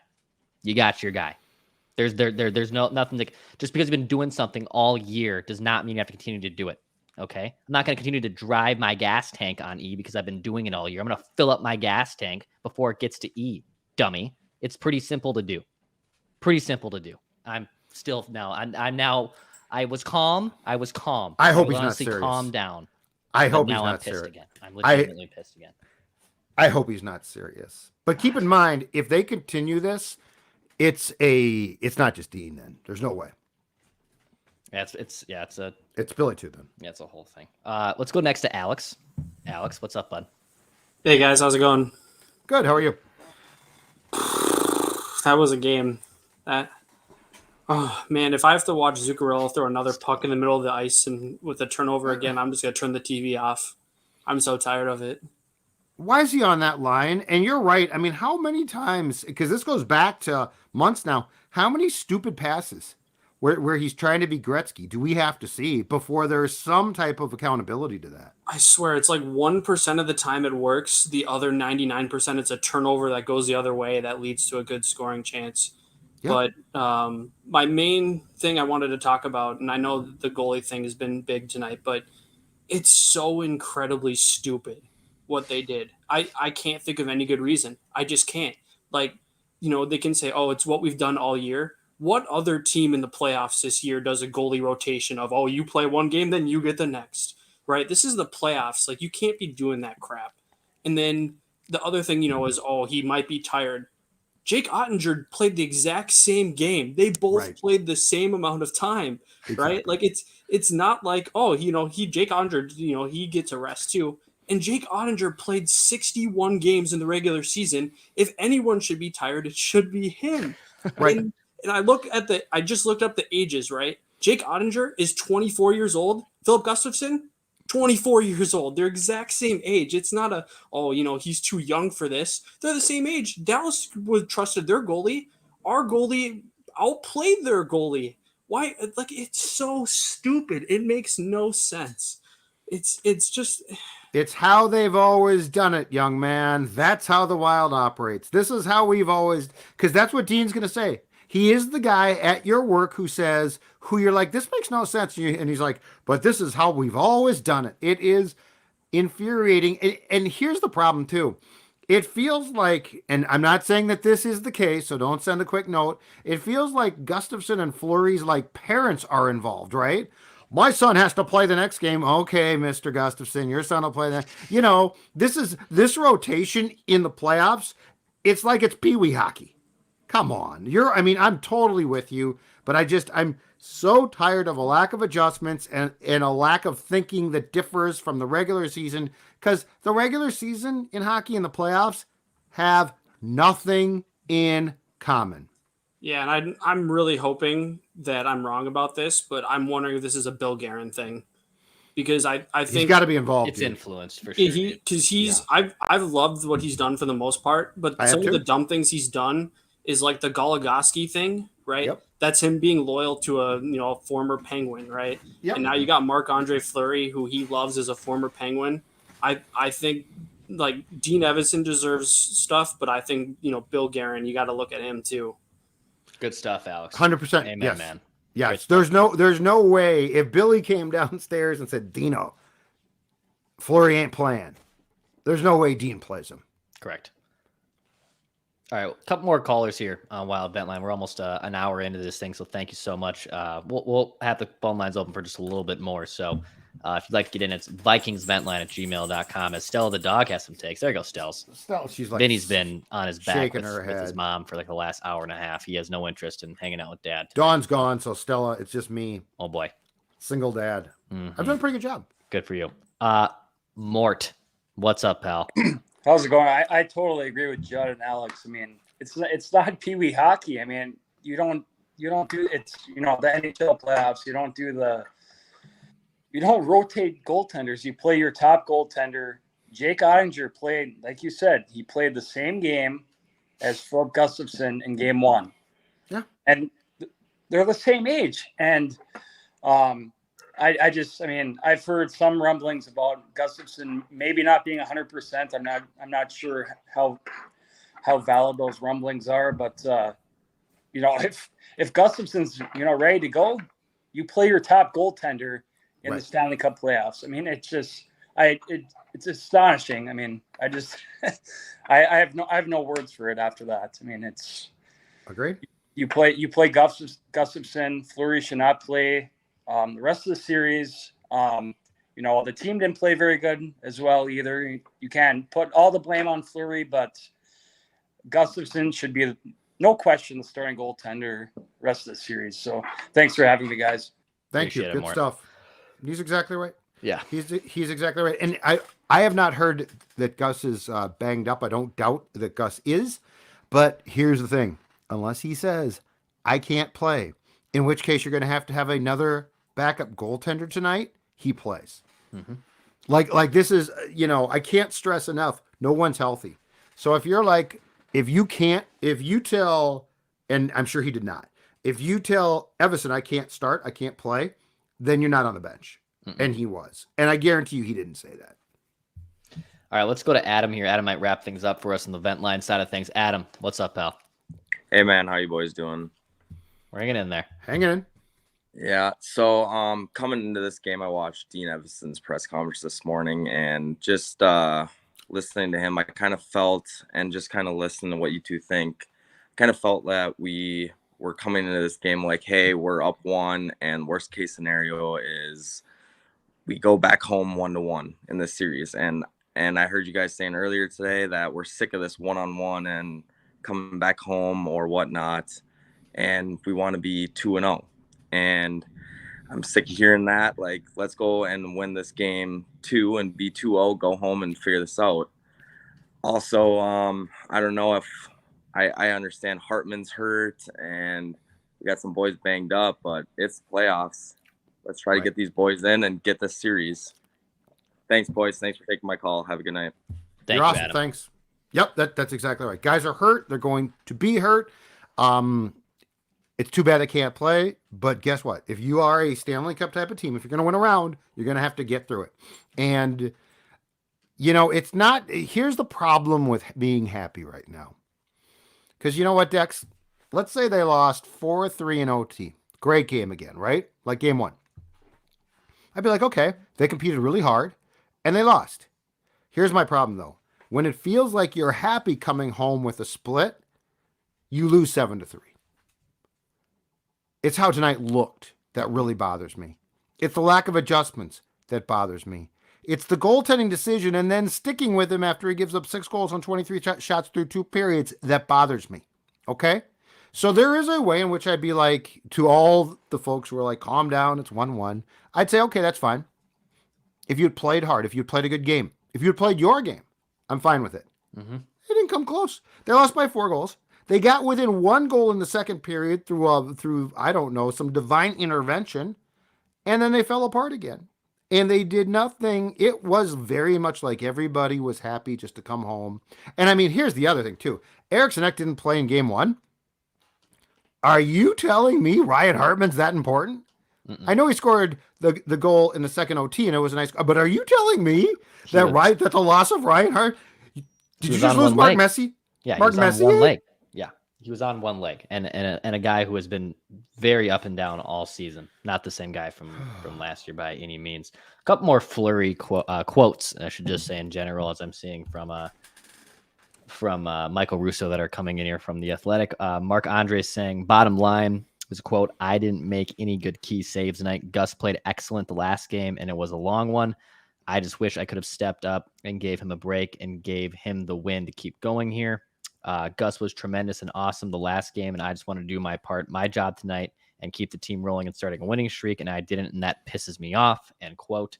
There's nothing just because you've been doing something all year does not mean you have to continue to do it. Okay. I'm not going to continue to drive my gas tank on E because I've been doing it all year. I'm going to fill up my gas tank before it gets to E, dummy. It's pretty simple to do. I'm still now. I was calm. I hope he's not serious. Calm down. I hope he's not serious. Again. I'm legitimately pissed again. I hope he's not serious. But keep in mind, if they continue this, it's not just Dean then. There's no way. Yeah, it's Billy too then. Yeah, it's a whole thing. Let's go next to Alex. Alex, what's up, bud? Hey guys, how's it going? Good. How are you? That was a game. Oh man, if I have to watch Zuccarello throw another puck in the middle of the ice and with a turnover again, I'm just gonna turn the TV off. I'm so tired of it. Why is he on that line? And you're right. I mean, how many times? Because this goes back to months now. How many stupid passes where he's trying to be Gretzky do we have to see before there's some type of accountability to that? I swear, it's like 1% of the time it works. The other 99%, it's a turnover that goes the other way that leads to a good scoring chance. Yep. But my main thing I wanted to talk about, and I know the goalie thing has been big tonight, but it's so incredibly stupid what they did. I can't think of any good reason. I just can't. Like, they can say, oh, it's what we've done all year. What other team in the playoffs this year does a goalie rotation of, oh, you play one game, then you get the next, right? This is the playoffs. Like, you can't be doing that crap. And then the other thing, is, oh, he might be tired. Jake Ottinger played the exact same game. They both Right. played the same amount of time, right? Exactly. Like it's not like, oh, Jake Ottinger, he gets a rest too. And Jake Ottinger played 61 games in the regular season. If anyone should be tired, it should be him. Right. And I just looked up the ages, right? Jake Ottinger is 24 years old. Filip Gustavsson, 24 years old. They're exact same age. It's not he's too young for this. They're the same age. Dallas trusted their goalie. Our goalie outplayed their goalie. Why? Like, it's so stupid. It makes no sense. It's just. It's how they've always done it, young man. That's how the Wild operates. This is how we've always, because that's what Dean's going to say. He is the guy at your work who you're like, this makes no sense. And he's like, but this is how we've always done it. It is infuriating. And here's the problem too. It feels like, and I'm not saying that this is the case, so don't send a quick note. It feels like Gustafsson and Fleury's like parents are involved, right? My son has to play the next game. Okay, Mr. Gustafsson, your son will play that. This rotation in the playoffs, it's like it's peewee hockey. Come on. I'm totally with you, but I'm so tired of a lack of adjustments and a lack of thinking that differs from the regular season, because the regular season in hockey and the playoffs have nothing in common. Yeah, and I'm really hoping that I'm wrong about this, but I'm wondering if this is a Bill Guerin thing, because I think he's got to be involved. It's influenced for sure. I've loved what he's done for the most part, but some of the dumb things he's done is like the Goligoski thing, right? Yep. That's him being loyal to a former Penguin, right? Yep. And now you got Marc-Andre Fleury, who he loves as a former Penguin. I think like Dean Evason deserves stuff, but I think Bill Guerin, you got to look at him too. Good stuff, Alex. 100%. Amen, yes. man. Yes. There's no way if Billy came downstairs and said, Dino, Fleury ain't playing, there's no way Dean plays him. Correct. All right, a couple more callers here on Wild Vent Line. We're almost an hour into this thing, so thank you so much. We'll have the phone lines open for just a little bit more. So if you'd like to get in, it's vikingsventline@gmail.com. As Stella the dog has some takes. There you go, Stells. Stella, she's like Vinny's been on his back shaking with, her with his head. mom for like the last hour and a half. He has no interest in hanging out with Dad. Dawn's gone, so Stella, it's just me. Oh, boy. Single dad. Mm-hmm. I've done a pretty good job. Good for you. Mort, what's up, pal? How's it going? I totally agree with Judd and Alex. I mean, it's not peewee hockey. I mean, you don't do it's the NHL playoffs. You don't rotate goaltenders. You play your top goaltender. Jake Ottinger played, like you said, he played the same game as Filip Gustavsson in game one. Yeah. And they're the same age. And I've heard some rumblings about Gustafsson maybe not being 100%. I'm not sure how valid those rumblings are, but if Gustafsson's ready to go, you play your top goaltender in the Stanley Cup playoffs. I mean, it's just it's astonishing. I mean, I have no words for it after that. I mean, it's agreed. You play Gustafsson. Fleury should not play the rest of the series. The team didn't play very good as well either. You can put all the blame on Fleury, but Gustafsson should be, no question, the starting goaltender rest of the series. So thanks for having me, guys. Thank you. Good stuff. He's exactly right. Yeah. He's exactly right. And I have not heard that Gus is banged up. I don't doubt that Gus is. But here's the thing. Unless he says, I can't play, in which case you're going to have another backup goaltender tonight, he plays. Mm-hmm. Like this is, I can't stress enough, no one's healthy. So if you're like, if you tell, and I'm sure he did not, if you tell Evason, I can't start, I can't play, then you're not on the bench. Mm-mm. And he was. And I guarantee you he didn't say that. All right, let's go to Adam here. Adam might wrap things up for us on the vent line side of things. Adam, what's up, pal? Hey, man. How you boys doing? We're hanging in there. Hanging in. Yeah. So coming into this game, I watched Dean Evason's press conference this morning, and just listening to him, I kind of felt, and just kind of listening to what you two think, kind of felt that we were coming into this game like, hey, we're up one, and worst case scenario is we go back home 1-1 in this series. And I heard you guys saying earlier today that we're sick of this one-on-one, and coming back home or whatnot, and we want to be 2-0. And I'm sick of hearing that. Like, let's go and win this game 2 and be 2-0, go home and figure this out. Also, I don't know if I understand Hartman's hurt and we got some boys banged up, but it's playoffs. Let's try to get these boys in and get this series. Thanks, boys. Thanks for taking my call. Have a good night. You're awesome. Adam. Thanks. Yep, that's exactly right. Guys are hurt. They're going to be hurt. It's too bad they can't play, but guess what? If you are a Stanley Cup type of team, if you're going to win a round, you're going to have to get through it. And, you know, it's not – here's the problem with being happy right now. Because you know what, Dex? Let's say they lost 4-3 in OT. Great game again, right? Like game 1. I'd be like, okay, they competed really hard, and they lost. Here's my problem, though. When it feels like you're happy coming home with a split, you lose 7-3. It's how tonight looked that really bothers me. It's the lack of adjustments that bothers me. It's the goaltending decision and then sticking with him after he gives up 6 goals on 23 shots through 2 periods that bothers me. Okay? So there is a way in which I'd be like, to all the folks who are like, calm down, it's 1-1. I'd say, okay, that's fine. If you'd played hard, if you'd played a good game, if you'd played your game, I'm fine with it. Mm-hmm. They didn't come close. They lost by 4 goals. They got within 1 goal in the second period through I don't know, some divine intervention, and then they fell apart again. And they did nothing. It was very much like everybody was happy just to come home. And I mean, here's the other thing too. Eriksson Ek didn't play in game 1. Are you telling me Ryan Hartman's that important? Mm-mm. I know he scored the goal in the second OT, and it was a nice. But are you telling me that the loss of Ryan Hart? Did you just lose Mark Messier? Yeah, Mark he was Messier? on one leg. Yeah, he was on one leg, and a guy who has been very up and down all season. Not the same guy from last year by any means. A couple more Fleury quotes, I should just say in general, as I'm seeing from Michael Russo that are coming in here from The Athletic. Marc-Andre saying, bottom line was a quote, I didn't make any good key saves tonight. Gus played excellent the last game, and it was a long one. I just wish I could have stepped up and gave him a break and gave him the win to keep going here. Gus was tremendous and awesome the last game, and I just want to do my part, my job tonight, and keep the team rolling and starting a winning streak, and I didn't, and that pisses me off, end quote.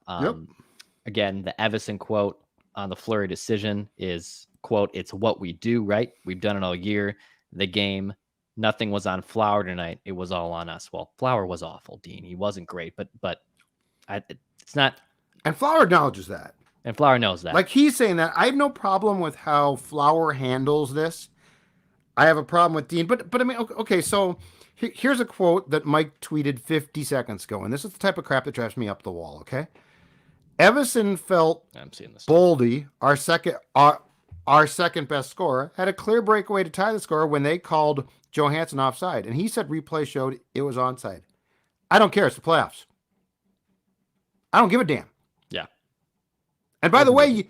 Again, the Evason quote on the Fleury decision is, quote, it's what we do, right? We've done it all year. The game, nothing was on Flower tonight. It was all on us. Well, Flower was awful, Dean. He wasn't great, but it's not. And Flower acknowledges that. And Flower knows that. Like, he's saying that. I have no problem with how Flower handles this. I have a problem with Dean. But I mean, okay, so here's a quote that Mike tweeted 50 seconds ago, and this is the type of crap that drives me up the wall, okay? Evason felt I'm seeing this. Boldy, our second best scorer, had a clear breakaway to tie the score when they called Johansson offside. And he said replay showed it was onside. I don't care. It's the playoffs. I don't give a damn. Yeah. And by the way,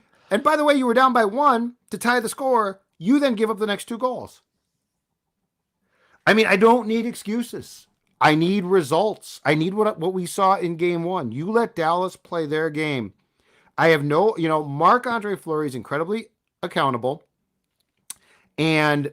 you were down by 1 to tie the score. You then give up the next 2 goals. I mean, I don't need excuses. I need results. I need what we saw in game 1. You let Dallas play their game. I have Marc-Andre Fleury is incredibly accountable. And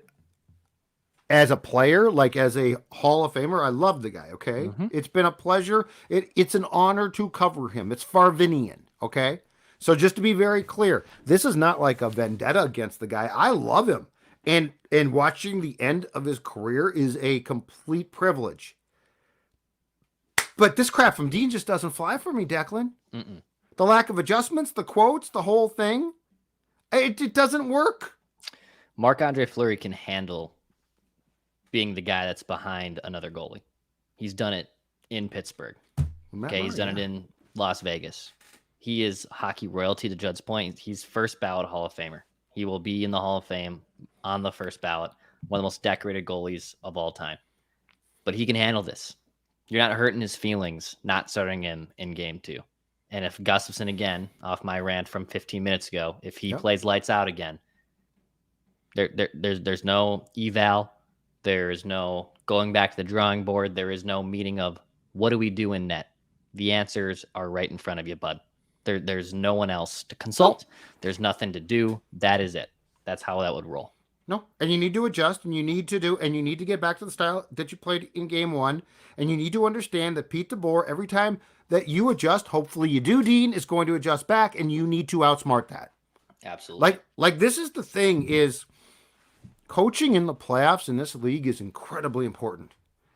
as a player, like as a Hall of Famer, I love the guy, okay? Mm-hmm. It's been a pleasure. It's an honor to cover him. It's Farvinian, okay? So just to be very clear, this is not like a vendetta against the guy. I love him. And watching the end of his career is a complete privilege. But this crap from Dean just doesn't fly for me, Declan. Mm-mm. The lack of adjustments, the quotes, the whole thing, it doesn't work. Marc-Andre Fleury can handle being the guy that's behind another goalie. He's done it in Pittsburgh. Okay, he's done it in Las Vegas. He is hockey royalty, to Judd's point. He's first ballot Hall of Famer. He will be in the Hall of Fame on the first ballot, one of the most decorated goalies of all time. But he can handle this. You're not hurting his feelings not starting him in game 2. And if Gustavsson, again, off my rant from 15 minutes ago, if he plays lights out again, there's no eval. There is no going back to the drawing board. There is no meeting of what do we do in net? The answers are right in front of you, bud. There's no one else to consult. There's nothing to do. That is it. That's how that would roll. No, and you need to adjust, and you need to get back to the style that you played in game 1, and you need to understand that Pete DeBoer, every time that you adjust, hopefully you do, Dean, is going to adjust back, and you need to outsmart that. Absolutely. Like this is the thing, is coaching in the playoffs in this league is incredibly important.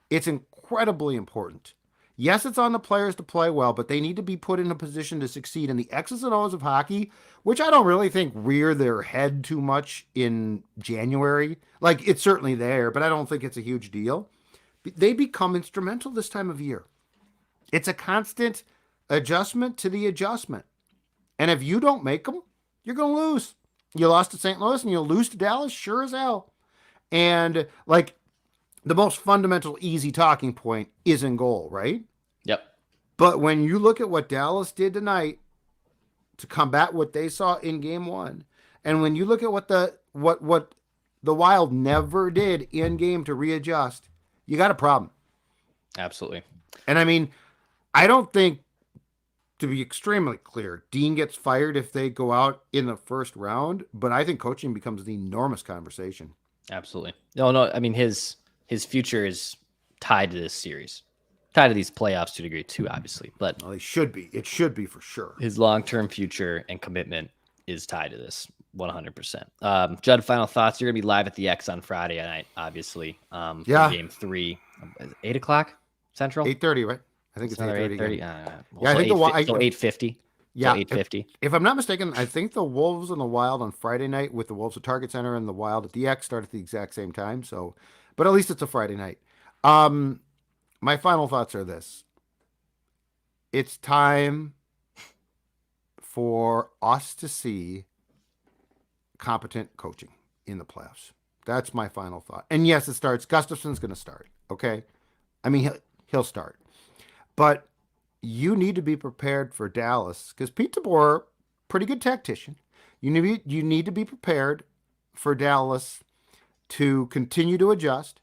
It's incredibly important. Yes, it's on the players to play well, but they need to be put in a position to succeed. And the X's and O's of hockey, which I don't really think rear their head too much in January. Like, it's certainly there, but I don't think it's a huge deal. They become instrumental this time of year. It's a constant adjustment to the adjustment. And if you don't make them, you're going to lose. You lost to St. Louis and you'll lose to Dallas, sure as hell. And, like, the most fundamental, easy talking point is in goal, right? Yep. But when you look at what Dallas did tonight to combat what they saw in game 1, and when you look at what the Wild never did in game to readjust, you got a problem. Absolutely. And I mean, I don't think, to be extremely clear, Dean gets fired if they go out in the first round, but I think coaching becomes an enormous conversation. Absolutely. No, I mean, his future is tied to this series, tied to these playoffs to a degree too, obviously, but well, it should be for sure. His long-term future and commitment is tied to this 100%. Judd, final thoughts. You're going to be live at the X on Friday night, obviously. For game 3, 8 o'clock Central, 8:30, right? I think it's 8:30. Yeah, I think 8:50. Yeah, 8:50. If I'm not mistaken, I think the Wolves and the Wild on Friday night, with the Wolves at Target Center and the Wild at the X, start at the exact same time. So, but at least it's a Friday night. My final thoughts are this: it's time for us to see competent coaching in the playoffs. That's my final thought. And yes, it starts. Gustafsson's going to start. Okay, I mean he'll start, but you need to be prepared for Dallas, because Pete DeBoer, pretty good tactician. You need to be prepared for Dallas to continue to adjust.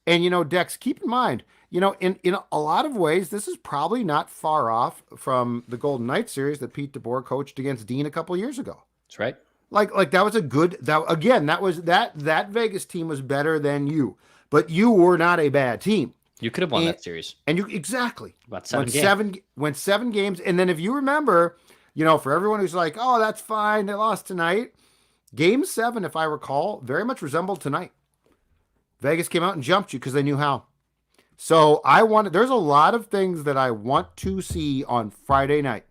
And, Dex, keep in mind, in a lot of ways, this is probably not far off from the Golden Knights series that Pete DeBoer coached against Dean a couple of years ago. That's right. Like that was that Vegas team was better than you, but you were not a bad team. You could have won that series. And you exactly about went 7 games. And then if you remember, for everyone who's like, oh, that's fine, they lost tonight. Game 7, if I recall, very much resembled tonight. Vegas came out and jumped you because they knew how. So there's a lot of things that I want to see on Friday night.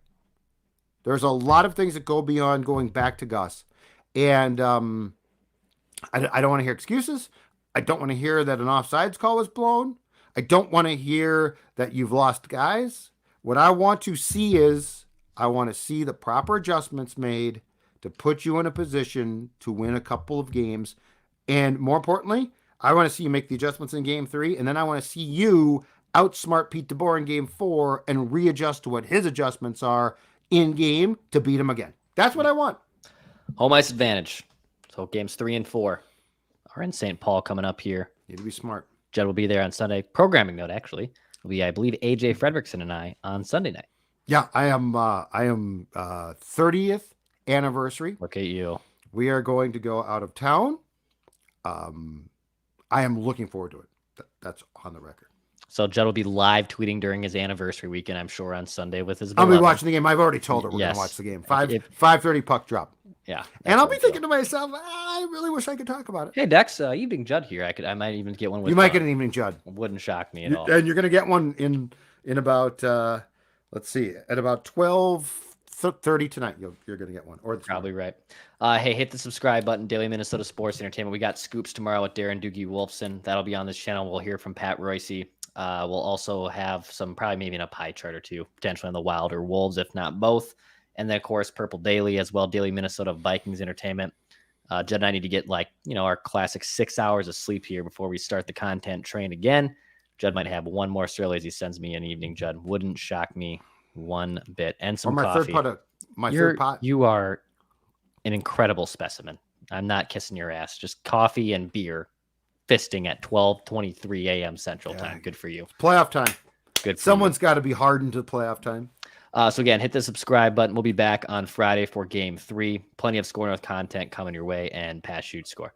There's a lot of things that go beyond going back to Gus. And I don't want to hear excuses. I don't want to hear that an offsides call was blown. I don't want to hear that you've lost guys. What I want to see is the proper adjustments made to put you in a position to win a couple of games. And more importantly, I want to see you make the adjustments in game 3. And then I want to see you outsmart Pete DeBoer in game 4 and readjust to what his adjustments are in game to beat him again. That's what I want. Home ice advantage. So games 3 and 4 are in St. Paul coming up here. Need to be smart. Judd will be there on Sunday. Programming note, actually, will be, I believe, AJ Fredrickson and I on Sunday night. Yeah, I am 30th anniversary. Look at you. We are going to go out of town. I am looking forward to it. That's on the record. So Judd will be live tweeting during his anniversary weekend, I'm sure, on Sunday with his. I'll be watching the game. I've already told her we're going to watch the game. 5:30 puck drop. Yeah, and I'll be thinking to myself, I really wish I could talk about it. Hey Dex, evening Judd here. I might even get one. With you might get an evening Judd. Wouldn't shock me at all. And you're going to get one in about let's see, at about 12:30 tonight. You're going to get one, or probably right. Hey, hit the subscribe button. Daily Minnesota Sports Entertainment. We got scoops tomorrow with Darren Doogie Wolfson. That'll be on this channel. We'll hear from Pat Royce. We'll also have some, probably maybe in a pie chart or two, potentially on the Wild or Wolves, if not both. And then, of course, Purple Daily as well, Daily Minnesota Vikings Entertainment. Judd and I need to get, our classic 6 hours of sleep here before we start the content train again. Judd might have one more surly as he sends me an evening, Judd. Wouldn't shock me one bit. And some coffee. Third pot. You are an incredible specimen. I'm not kissing your ass. Just coffee and beer fisting at 12:23 a.m. Central Time. Good for you. It's playoff time. Good for Someone's got to be hardened to playoff time. So again, hit the subscribe button. We'll be back on Friday for game 3. Plenty of Score North content coming your way, and pass, shoot, score.